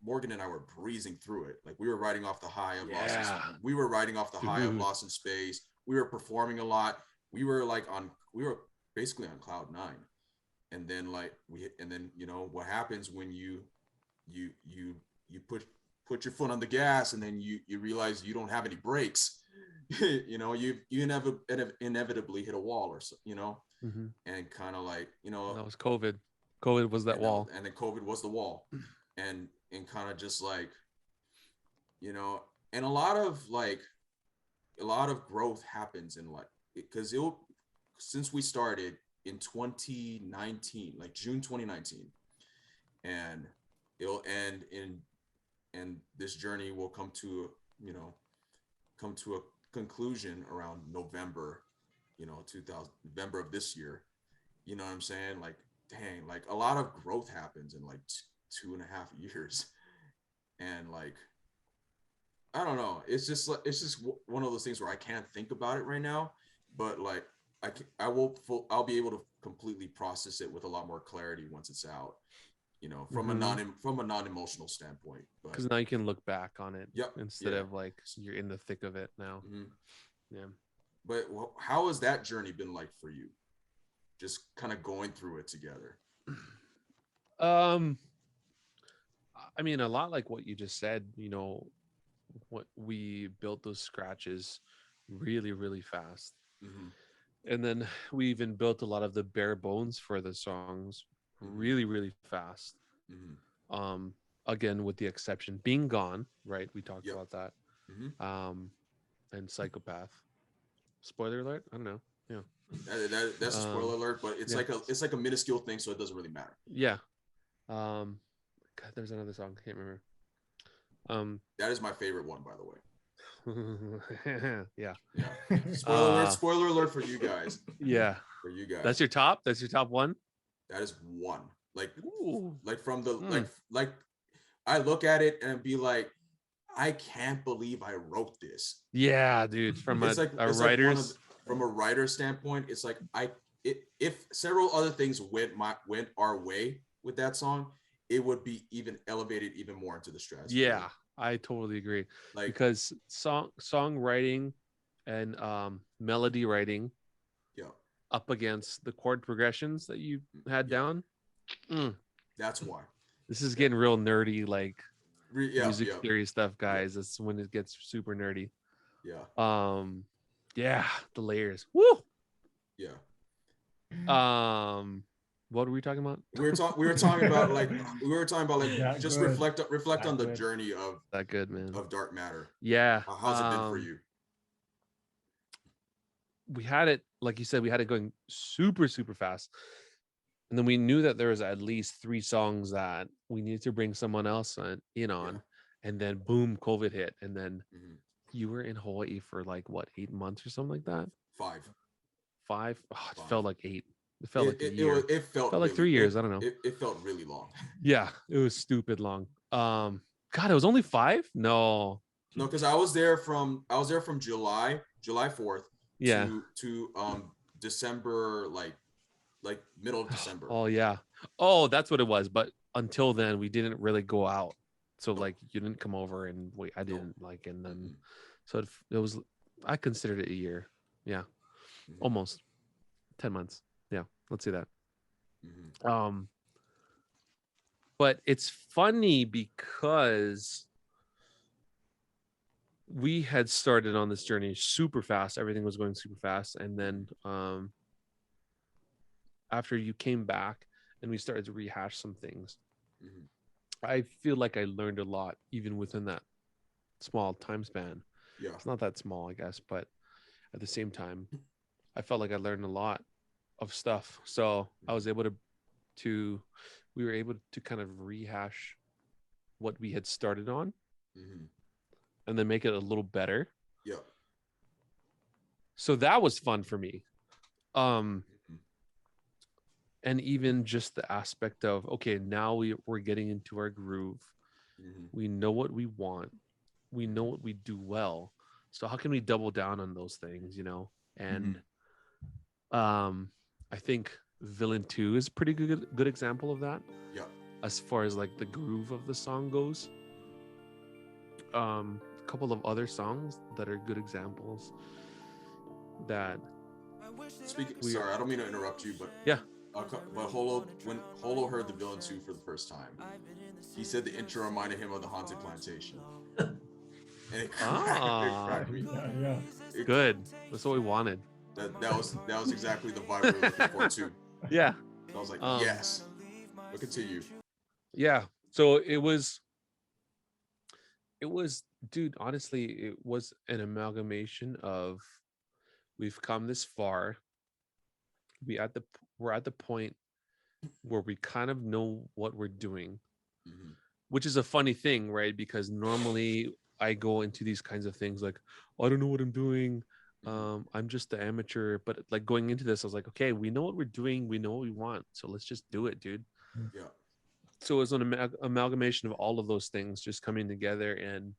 Morgan and I were breezing through it. Like we were riding off the high of we were riding off the high of Lost in Space. We were performing a lot. We were basically on cloud nine. And then you know what happens when you put your foot on the gas, and then you realize you don't have any brakes. You know, you inevitably hit a wall or so, you know, and kind of like, you know, that was COVID. COVID was that wall. And then COVID was the wall. And kind of just like, you know, and a lot of growth happens in like, because since we started in 2019, like June 2019, and it'll end and this journey will come to a conclusion around November, you know, November of this year. You know what I'm saying? Like, dang, like a lot of growth happens in like 2.5 years. And like, I don't know, it's just one of those things where I can't think about it right now, but like I'll be able to completely process it with a lot more clarity once it's out, you know, from a non-emotional standpoint. Because now you can look back on it, instead of like you're in the thick of it now. Yeah. But how has that journey been like for you? Just kind of going through it together. I mean, a lot like what you just said, you know, what we built those scratches really, really fast. And then we even built a lot of the bare bones for the songs really, really fast. Again, with the exception being Gone, right? We talked about that. And Psychopath. Spoiler alert? I don't know. Yeah. That's a spoiler alert, but it's like a minuscule thing, so it doesn't really matter. Yeah. God, there's another song. I can't remember. That is my favorite one, by the way. Yeah. Spoiler alert for you guys. Yeah. For you guys. That's your top one? That is one. Like, like from the like I look at it and be like, I can't believe I wrote this. Yeah, dude. From a writer's from a writer's standpoint, it's like if several other things went our way with that song, it would be even elevated even more into the stratosphere. Yeah, I totally agree. Like, because songwriting and melody writing, up against the chord progressions that you had down. That's why. This is getting real nerdy, like music theory stuff, guys. That's when it gets super nerdy. Yeah, the layers. Woo. Yeah. What were we talking about? We were talking about like just reflect on the journey of that good, man, of dark matter. Yeah. How's it been for you? We had it, like you said, we had it going super, super fast. And then we knew that there was at least 3 songs that we needed to bring someone else in on. And then boom, COVID hit. And then you were in Hawaii for like what, 8 months or something like that? 5. 5? Oh, it felt like 8. It felt like a year. It felt like 3 years. I don't know. It felt really long. Yeah, it was stupid long. God, it was only 5? No, because I was there from July 4th to December, like middle of December. Oh yeah. Oh, that's what it was. But until then, we didn't really go out. So like, you didn't come over, and I didn't and then so it was. I considered it a year. Yeah, almost 10 months. Yeah, let's see that. But it's funny because we had started on this journey super fast. Everything was going super fast. And then after you came back and we started to rehash some things, I feel like I learned a lot even within that small time span. Yeah. It's not that small, I guess, but at the same time, I felt like I learned a lot of stuff. So I was able we were able to kind of rehash what we had started on and then make it a little better. Yeah. So that was fun for me. And even just the aspect of, okay, now we're getting into our groove. We know what we want. We know what we do well. So how can we double down on those things, you know? And I think Villain 2 is a pretty good example of that. Yeah. As far as like the groove of the song goes. A couple of other songs that are good examples that Sorry, I don't mean to interrupt you, but yeah. But Holo, when Holo heard the Villain 2 for the first time, he said the intro reminded him of the Haunted Plantation. And it cracked me. Yeah. Good. That's what we wanted. That was exactly the vibe we were looking for too. Yeah. I was like, yes. But continue. Yeah. So it was, dude, honestly, it was an amalgamation of we've come this far. We're at the point where we kind of know what we're doing, which is a funny thing, right? Because normally I go into these kinds of things like, I don't know what I'm doing. I'm just the amateur. But like going into this, I was like, okay, we know what we're doing. We know what we want. So let's just do it, dude. Yeah. So it was an amalgamation of all of those things just coming together. And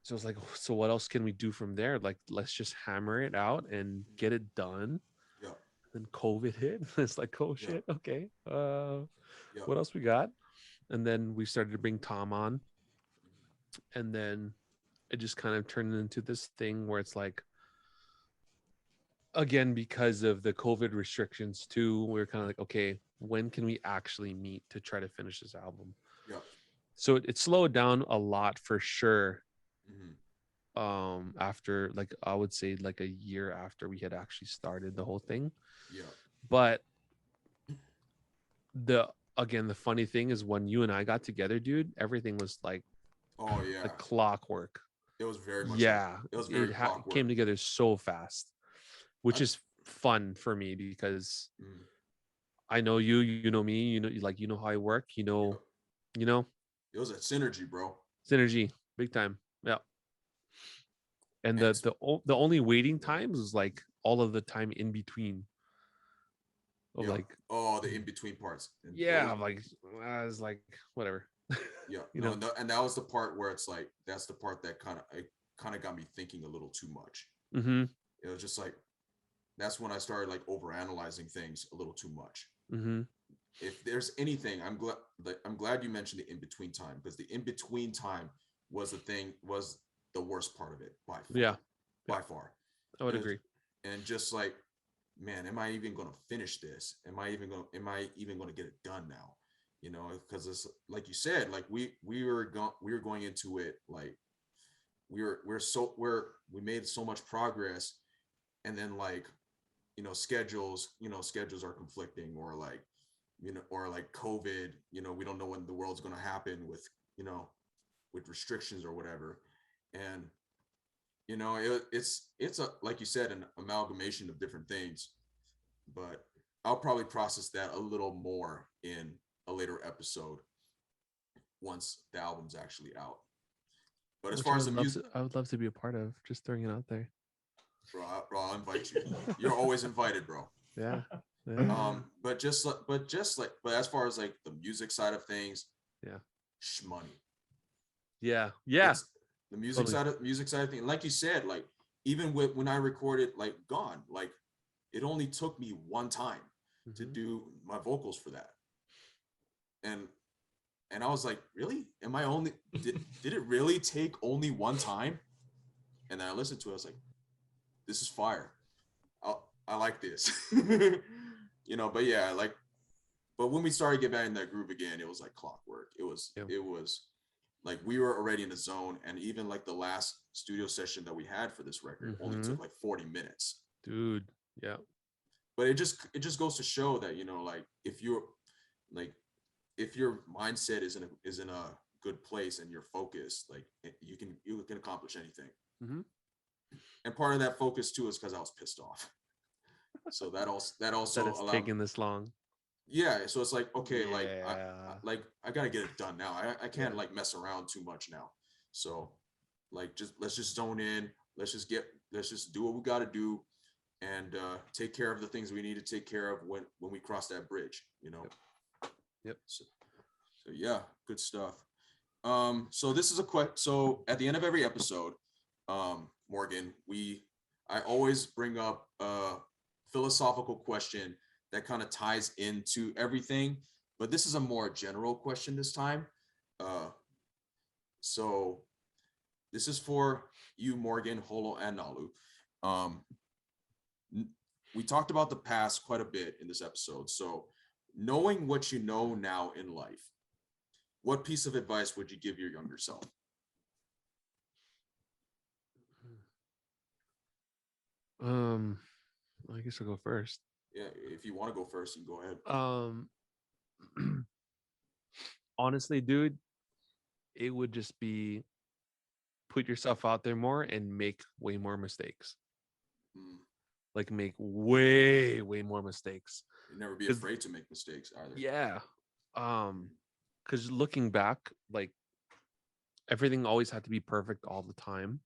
so I was like, so what else can we do from there? Like, let's just hammer it out and get it done. Yeah. Then COVID hit. It's like, oh shit. Okay. What else we got? And then we started to bring Tom on. And then it just kind of turned into this thing where it's like, again, because of the COVID restrictions too, we were kind of like, okay, when can we actually meet to try to finish this album? Yeah. So it slowed down a lot for sure. After, like, I would say like a year after we had actually started the whole thing. Yeah. But the funny thing is when you and I got together, dude, everything was like, oh yeah, like clockwork. It was very much. Yeah. It was very clockwork. Came together so fast, which is fun for me because I know you, you know me, you know how I work, you know. It was a synergy, bro. Synergy, big time. Yeah. And the only waiting times is like all of the time in between. Of like, the in between parts. Yeah, I'm like, I was like, whatever. Yeah, know, and that was the part where it's like that's the part that kind of got me thinking a little too much. It was just like that's when I started like overanalyzing things a little too much. If there's anything, I'm glad you mentioned the in between time, because the in between time was the worst part of it by far. By far, I would agree. And just like, man, am I even going to finish this? Am I even going to get it done now? You know, because it's like you said, like we were going into it like we made so much progress, and then like, schedules are conflicting, or like, or like COVID, we don't know when the world's going to happen with restrictions or whatever. And it's a, like you said, an amalgamation of different things, but I'll probably process that a little more in a later episode once the album's actually out. But as far as the music, I would love to be a part of. Just throwing it out there, bro. I'll invite you. You're always invited, bro. Yeah. But as far as like the music side of things, shmoney. Yeah. The music side of things, like you said, like even when I recorded like Gone, like it only took me one time to do my vocals for that. And I was like, really? Am I only did it really take only one time? And then I listened to it, I was like, this is fire. I like this. But yeah, like, but when we started getting back in that groove again, it was like clockwork. It was like we were already in the zone, and even like the last studio session that we had for this record only took like 40 minutes. Dude, yeah. But it just goes to show that, like if your mindset is in a good place and you're focused, like you can accomplish anything. And part of that focus too is because I was pissed off. So that also that it's taking this long. Yeah, so it's like, okay, I gotta get it done now. I can't like mess around too much now. So like let's just zone in. Let's just do what we gotta do, and take care of the things we need to take care of when we cross that bridge. Yep. So yeah, good stuff. So this is so at the end of every episode, Morgan, I always bring up a philosophical question that kind of ties into everything, but this is a more general question this time. So this is for you, Morgan, Holo, and Nalu. We talked about the past quite a bit in this episode. So knowing what you know now in life, what piece of advice would you give your younger self? I guess I'll go first. Yeah, if you want to go first, you can go ahead. Honestly, dude, it would just be put yourself out there more and make way more mistakes. Like make way more mistakes. And never be afraid to make mistakes either. Yeah. Because looking back, like everything always had to be perfect all the time.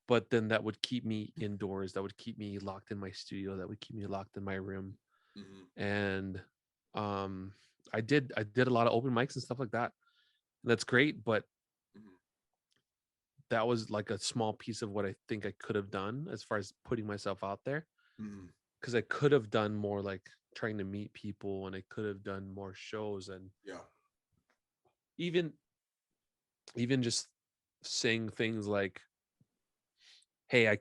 But then that would keep me indoors, that would keep me locked in my studio, that would keep me locked in my room. And I did a lot of open mics and stuff like that. And that's great, but that was like a small piece of what I think I could have done as far as putting myself out there. Because I could have done more, like trying to meet people, and I could have done more shows, and even just saying things like, hey, I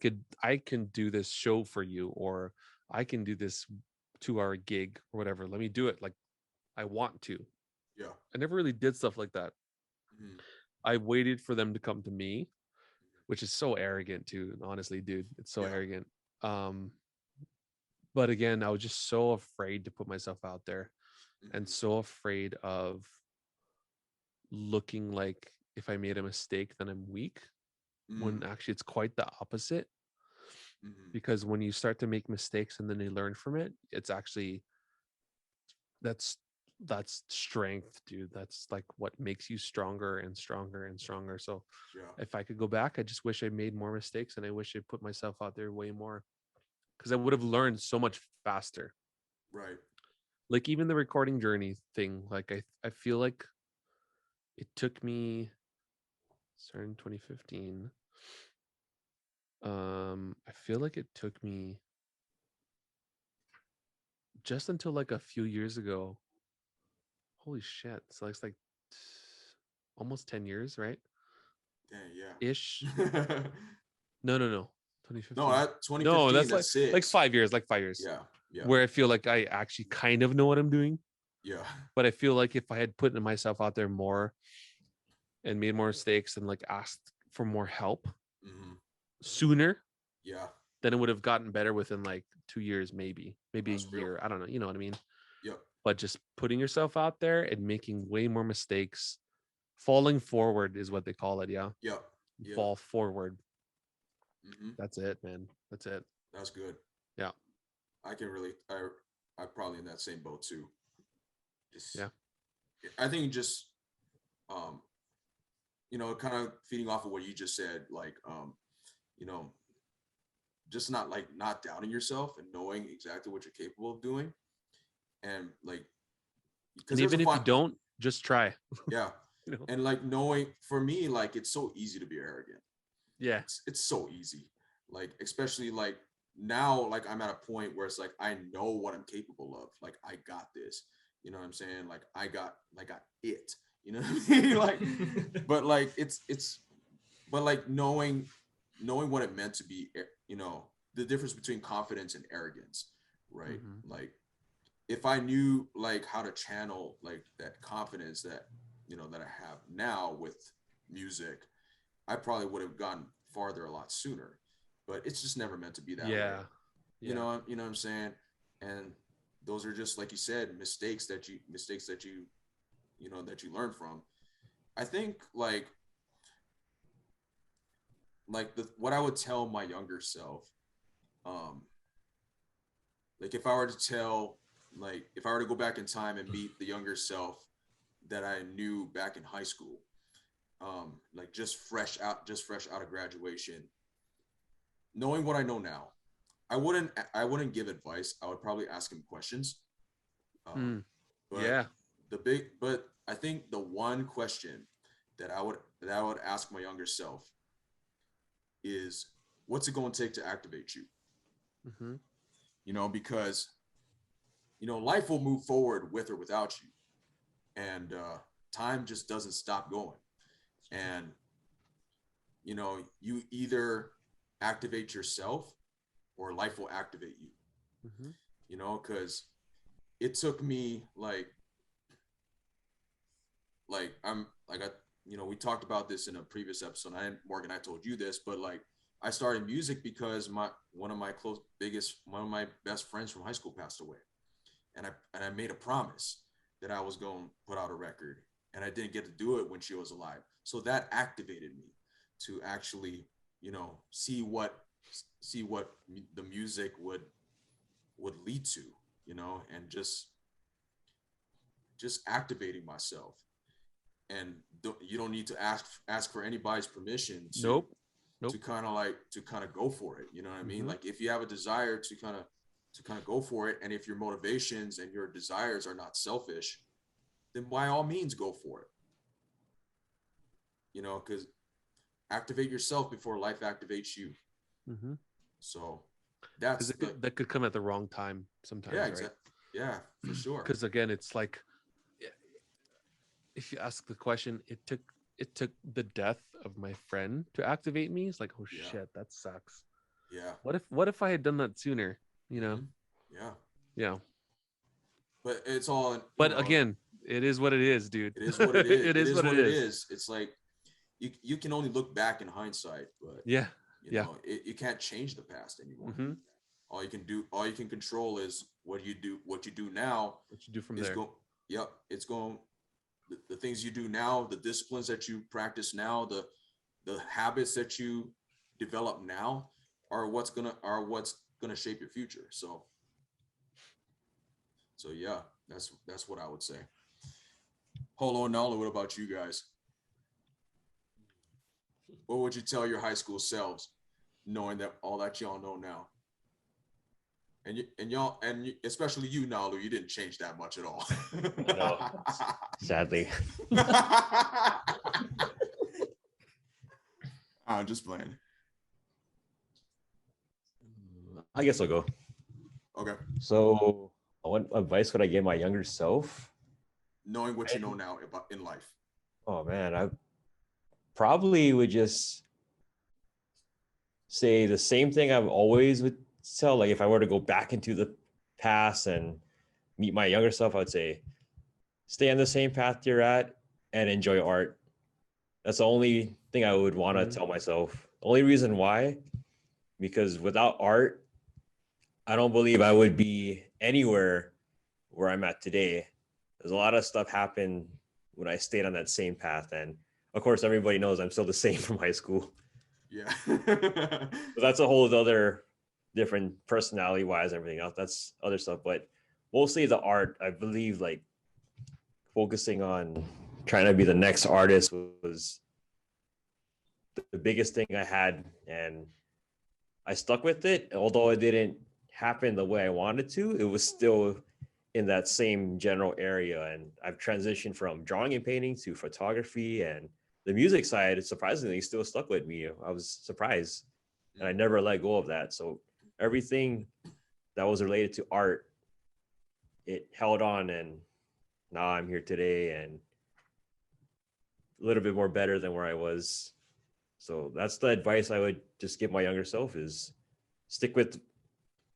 can do this show for you, or I can do this 2-hour gig or whatever. Let me do it. Like I want to. Yeah. I never really did stuff like that. I waited for them to come to me, which is so arrogant too. Honestly, dude, it's so arrogant. But again, I was just so afraid to put myself out there, and so afraid of looking like if I made a mistake, then I'm weak. When actually it's quite the opposite. Because when you start to make mistakes and then you learn from it, it's actually that's strength, dude. That's like what makes you stronger and stronger and stronger. So if I could go back, I just wish I made more mistakes, and I wish I put myself out there way more, because I would have learned so much faster. Right. Like even the recording journey thing, like I feel like it took me, started in 2015. I feel like it took me just until like a few years ago. Holy shit. So it's like almost 10 years, right? Yeah. Ish. No. 2015. No, 2015. No, that's like 5 years, Yeah. Where I feel like I actually kind of know what I'm doing. Yeah. But I feel like if I had put myself out there more and made more mistakes and like asked for more help sooner, then it would have gotten better within like 2 years, maybe that's a year. I don't know. You know what I mean? Yep. But just putting yourself out there and making way more mistakes, falling forward is what they call it. Yeah. Yep. Fall forward. That's it, man. That's it. That's good. Yeah. I can really, I'm probably in that same boat too. Yeah. I think just, kind of feeding off of what you just said, like, just not doubting yourself and knowing exactly what you're capable of doing. And like, because even if you don't, just try. Yeah. And like knowing, for me, like, it's so easy to be arrogant. Yeah. It's so easy. Like, especially like now, like I'm at a point where it's like, I know what I'm capable of. Like, I got this, you know what I'm saying? Like I got it, you know what I mean? Like, but like, but like knowing what it meant to be, the difference between confidence and arrogance, right? Like, if I knew like how to channel like that confidence that, that I have now with music, I probably would have gotten farther a lot sooner, but it's just never meant to be that way. You know what I'm saying? And those are just, like you said, mistakes that you learn from. I think like what I would tell my younger self, like if I were to go back in time and meet the younger self that I knew back in high school, like just fresh out of graduation, knowing what I know now, I wouldn't give advice. I would probably ask him questions. But I think the one question that I would ask my younger self is what's it going to take to activate you? Mm-hmm. You know, because, you know, life will move forward with or without you. And time just doesn't stop going. And, you know, you either activate yourself or life will activate you. Mm-hmm. You know, because it took me you know, we talked about this in a previous episode. Morgan, I told you this, but like I started music because one of my best friends from high school passed away. And I made a promise that I was going to put out a record, and I didn't get to do it when she was alive. So that activated me to actually, you know, see what the music would lead to, you know, and just activating myself. And you don't need to ask for anybody's permission to Nope. to kind of go for it. You know what I mean? Mm-hmm. Like if you have a desire to kind of go for it, and if your motivations and your desires are not selfish, then by all means go for it. You know, because activate yourself before life activates you. Mm-hmm. So that's that could come at the wrong time sometimes. Yeah, right? exactly. Yeah, for sure. Because again, it's like, if you ask the question, it took the death of my friend to activate me. It's like, oh Yeah. shit, that sucks. Yeah. What if I had done that sooner? You know? Yeah. Yeah. But it's all. But again, it is what it is, dude. It is what it is. It is what it is. It's like you can only look back in hindsight, but Yeah. you know, you can't change the past anymore. Mm-hmm. All you can control is what you do now. What you do from there. It's going. The things you do now, the disciplines that you practice now, the habits that you develop now are what's gonna shape your future. So yeah, that's what I would say. Holo and Nalu, what about you guys? What would you tell your high school selves, knowing that all that y'all know now? And especially you, Nalu, you didn't change that much at all. No, sadly. I'm just playing. I guess I'll go. Okay. So, what advice would I give my younger self? Knowing what you know now about in life. Oh man, I probably would just say the same thing I've always would tell. Like if I were to go back into the past and meet my younger self, I would say, stay on the same path you're at and enjoy art. That's the only thing I would want to tell myself. The only reason why, because without art, I don't believe I would be anywhere where I'm at today. There's a lot of stuff happened when I stayed on that same path. And of course, everybody knows I'm still the same from high school. Yeah. But that's a whole other different personality wise, everything else. That's other stuff. But mostly the art, I believe, like focusing on trying to be the next artist was the biggest thing I had. And I stuck with it. Although it didn't happen the way I wanted to, it was still in that same general area. And I've transitioned from drawing and painting to photography, and the music side, surprisingly, still stuck with me. I was surprised, and I never let go of that. So everything that was related to art, it held on, and now I'm here today and a little bit more better than where I was. So that's the advice I would just give my younger self is stick with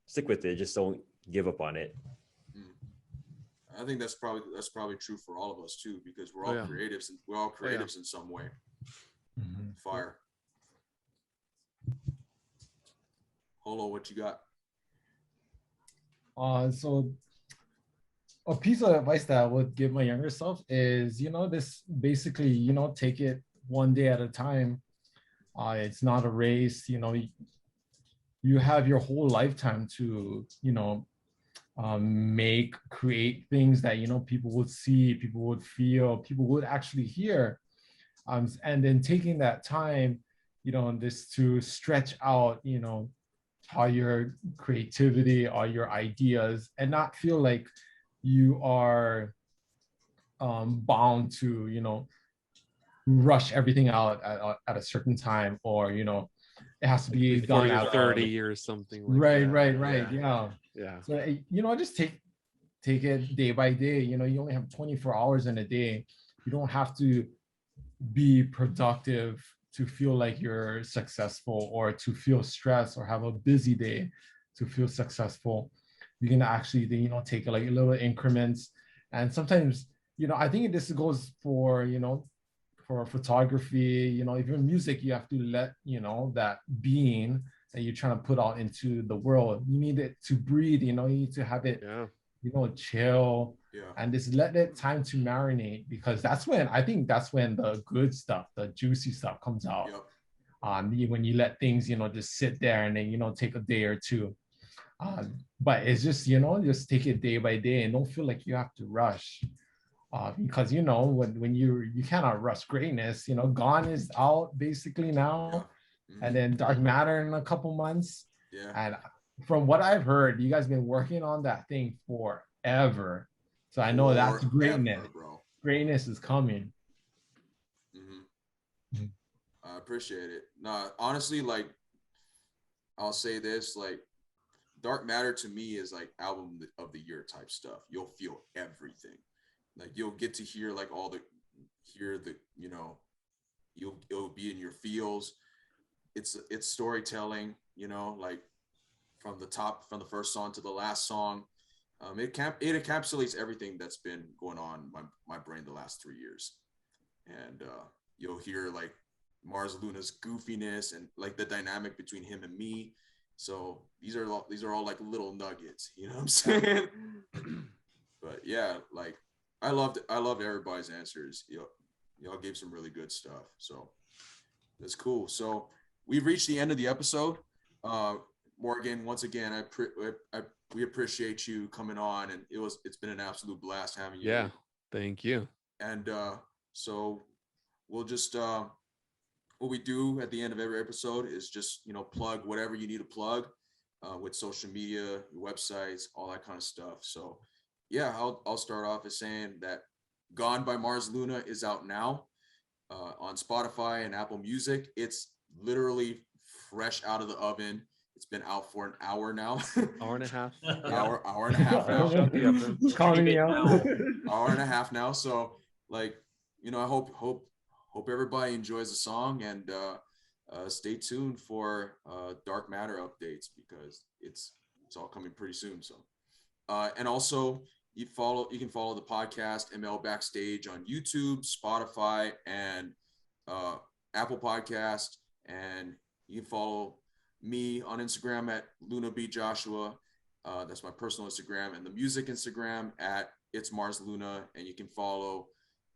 it. Just don't give up on it. I think that's probably true for all of us too, because we're all creatives, and we're all creatives in some way. Mm-hmm. Fire. Holo, what you got? So a piece of advice that I would give my younger self is, this basically, take it one day at a time. It's not a race, you have your whole lifetime to, create things that, people would see, people would feel, people would actually hear. And then taking that time, this to stretch out, all your creativity, all your ideas, and not feel like you are bound to, rush everything out at a certain time, or, it has to be before done you're at 30 or something like right, that. right. Yeah. Yeah. So just take it day by day. You only have 24 hours in a day. You don't have to be productive to feel like you're successful, or to feel stressed, or have a busy day to feel successful. You can actually take like little increments. And sometimes, I think this goes for for photography, even music. You have to let that being that you're trying to put out into the world, you need it to breathe. You need to have it chill, and just let it time to marinate, because that's when the good stuff, the juicy stuff comes out. When you let things just sit there, and then take a day or two. But it's just just take it day by day, and don't feel like you have to rush, because when you cannot rush greatness. Gone is out basically now. And then Dark Matter in a couple months. And from what I've heard, you guys been working on that thing forever. So I know that's greatness. Bro. Greatness is coming. I appreciate it. No, honestly, like, I'll say this, like, Dark Matter to me is like album of the year type stuff. You'll feel everything. Like, you'll get to hear like it'll be in your feels. It's storytelling, like from the first song to the last song. It encapsulates everything that's been going on in my brain the last 3 years. And you'll hear like Mars Luna's goofiness and like the dynamic between him and me. So these are all like little nuggets, you know what I'm saying? But yeah, like I loved everybody's answers. Y'all gave some really good stuff. So that's cool. So we've reached the end of the episode. Morgan, once again, we appreciate you coming on, and it's been an absolute blast having you. Yeah, thank you. And so we'll just what we do at the end of every episode is just plug whatever you need to plug with social media, websites, all that kind of stuff. So yeah, I'll start off as saying that Gone by Mars Luna is out now on Spotify and Apple Music. It's literally fresh out of the oven. It's been out for an hour now. Hour and a half. Hour and a half now. Calling me out. Hour and a half now. So like, I hope everybody enjoys the song, and stay tuned for Dark Matter updates, because it's all coming pretty soon. So and also you can follow the podcast ML Backstage on YouTube, Spotify, and Apple Podcast, and you can follow me on Instagram at Luna B Joshua. That's my personal Instagram, and the music Instagram at It's Mars Luna, and you can follow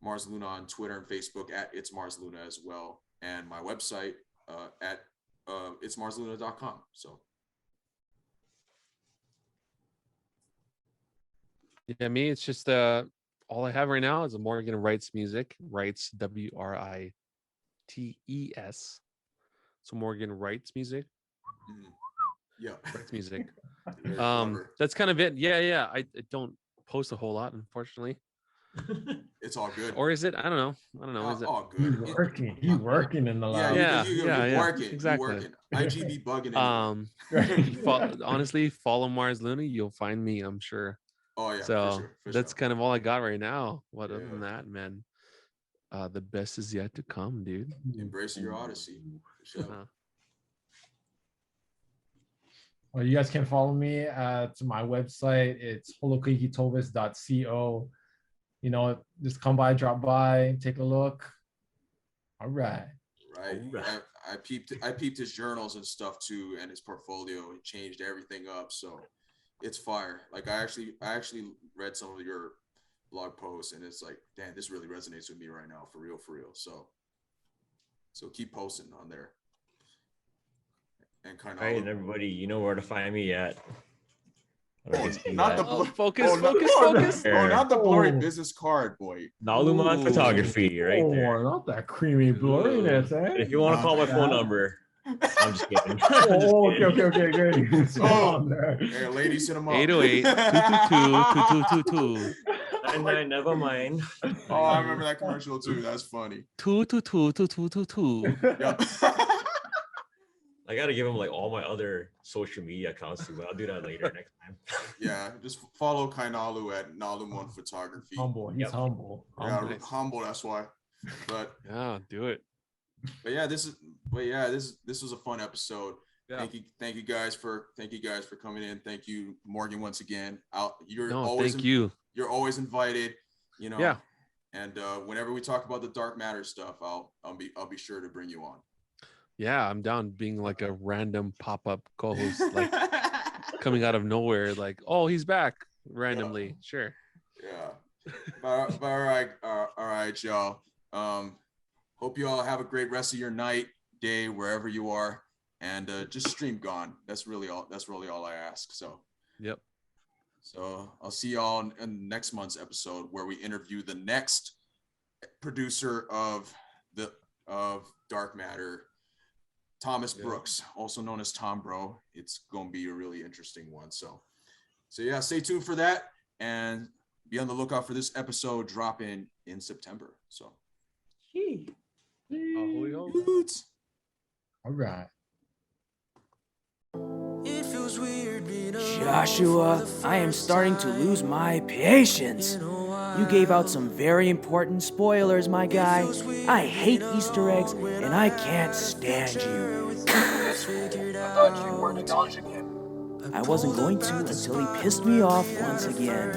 Mars Luna on Twitter and Facebook at It's Mars Luna as well, and my website at itsmarsluna.com. So yeah, me, it's just all I have right now is a Morgan Wright's music. Wrights, WRITES. So Morgan Wright's music. Yeah, Wright's music. That's kind of it. Yeah. I don't post a whole lot, unfortunately. It's all good. Or is it? I don't know. Is it all good? You working in the lab. You're working. Exactly. You're working. IGB bugging. Honestly, follow Mars Luna. You'll find me, I'm sure. Oh yeah. So for that's sure. kind of all I got right now. Other than that, man, the best is yet to come, dude. Embrace your odyssey. For sure. Well, you guys can follow me at my website. It's holokahikitoves.co. Just come by, drop by, take a look. All right. Right. I peeped his journals and stuff too, and his portfolio. He changed everything up, so it's fire. Like I actually read some of your blog posts, and it's like, damn, this really resonates with me right now, for real. So keep posting on there. And kind of. All right, and everybody, you know where to find me at. Focus. Oh, not the blurry business card, boy. Nalu photography, right there. Not that creamy blurriness, eh? If you want to call my phone number, I'm just kidding. Okay, great. Hey, ladies, hit them up. 808-222-2222. Never mind. Oh, I remember that commercial too. That's funny. 222-2222. Yep. I gotta give him like all my other social media accounts too, but I'll do that later next time. Yeah, just follow Kainalu at Nalu Photography. Humble. He's humble. Yeah, Nice. humble. That's why. But Yeah, do it. this was a fun episode. Yeah. Thank you guys for coming in. Thank you, Morgan, once again. You're always invited. You know. Yeah. And whenever we talk about the dark matter stuff, I'll be sure to bring you on. Yeah, I'm down being like a random pop-up co-host, like coming out of nowhere, like, oh, he's back randomly. Yeah. Sure. Yeah. But all right, y'all. Hope you all have a great rest of your night, day, wherever you are, and just stream gone. That's really all I ask. So. Yep. So I'll see y'all in next month's episode where we interview the next producer of Dark Matter, Thomas Brooks, also known as Tom Bro. It's going to be a really interesting one. So yeah, stay tuned for that and be on the lookout for this episode dropping in September. So. All right. Joshua, I am starting to lose my patience. You gave out some very important spoilers, my guy. I hate Easter eggs, and I can't stand you. I thought you weren't acknowledging him. I wasn't going to until he pissed me off once again.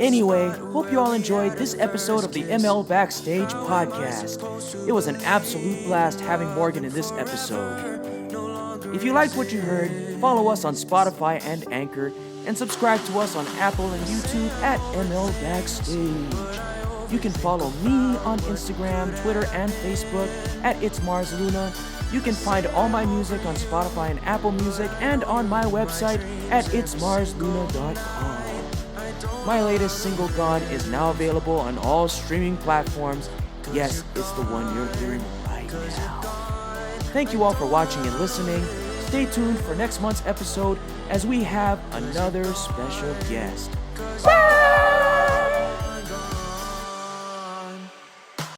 Anyway, hope you all enjoyed this episode of the ML Backstage podcast. It was an absolute blast having Morgan in this episode. If you liked what you heard, follow us on Spotify and Anchor, and subscribe to us on Apple and YouTube at ML Backstage. You can follow me on Instagram, Twitter, and Facebook at It's Mars Luna. You can find all my music on Spotify and Apple Music and on my website at itsmarsluna.com. My latest single, Gone, is now available on all streaming platforms. Yes, it's the one you're hearing right now. Thank you all for watching and listening. Stay tuned for next month's episode as we have another special guest. Bye!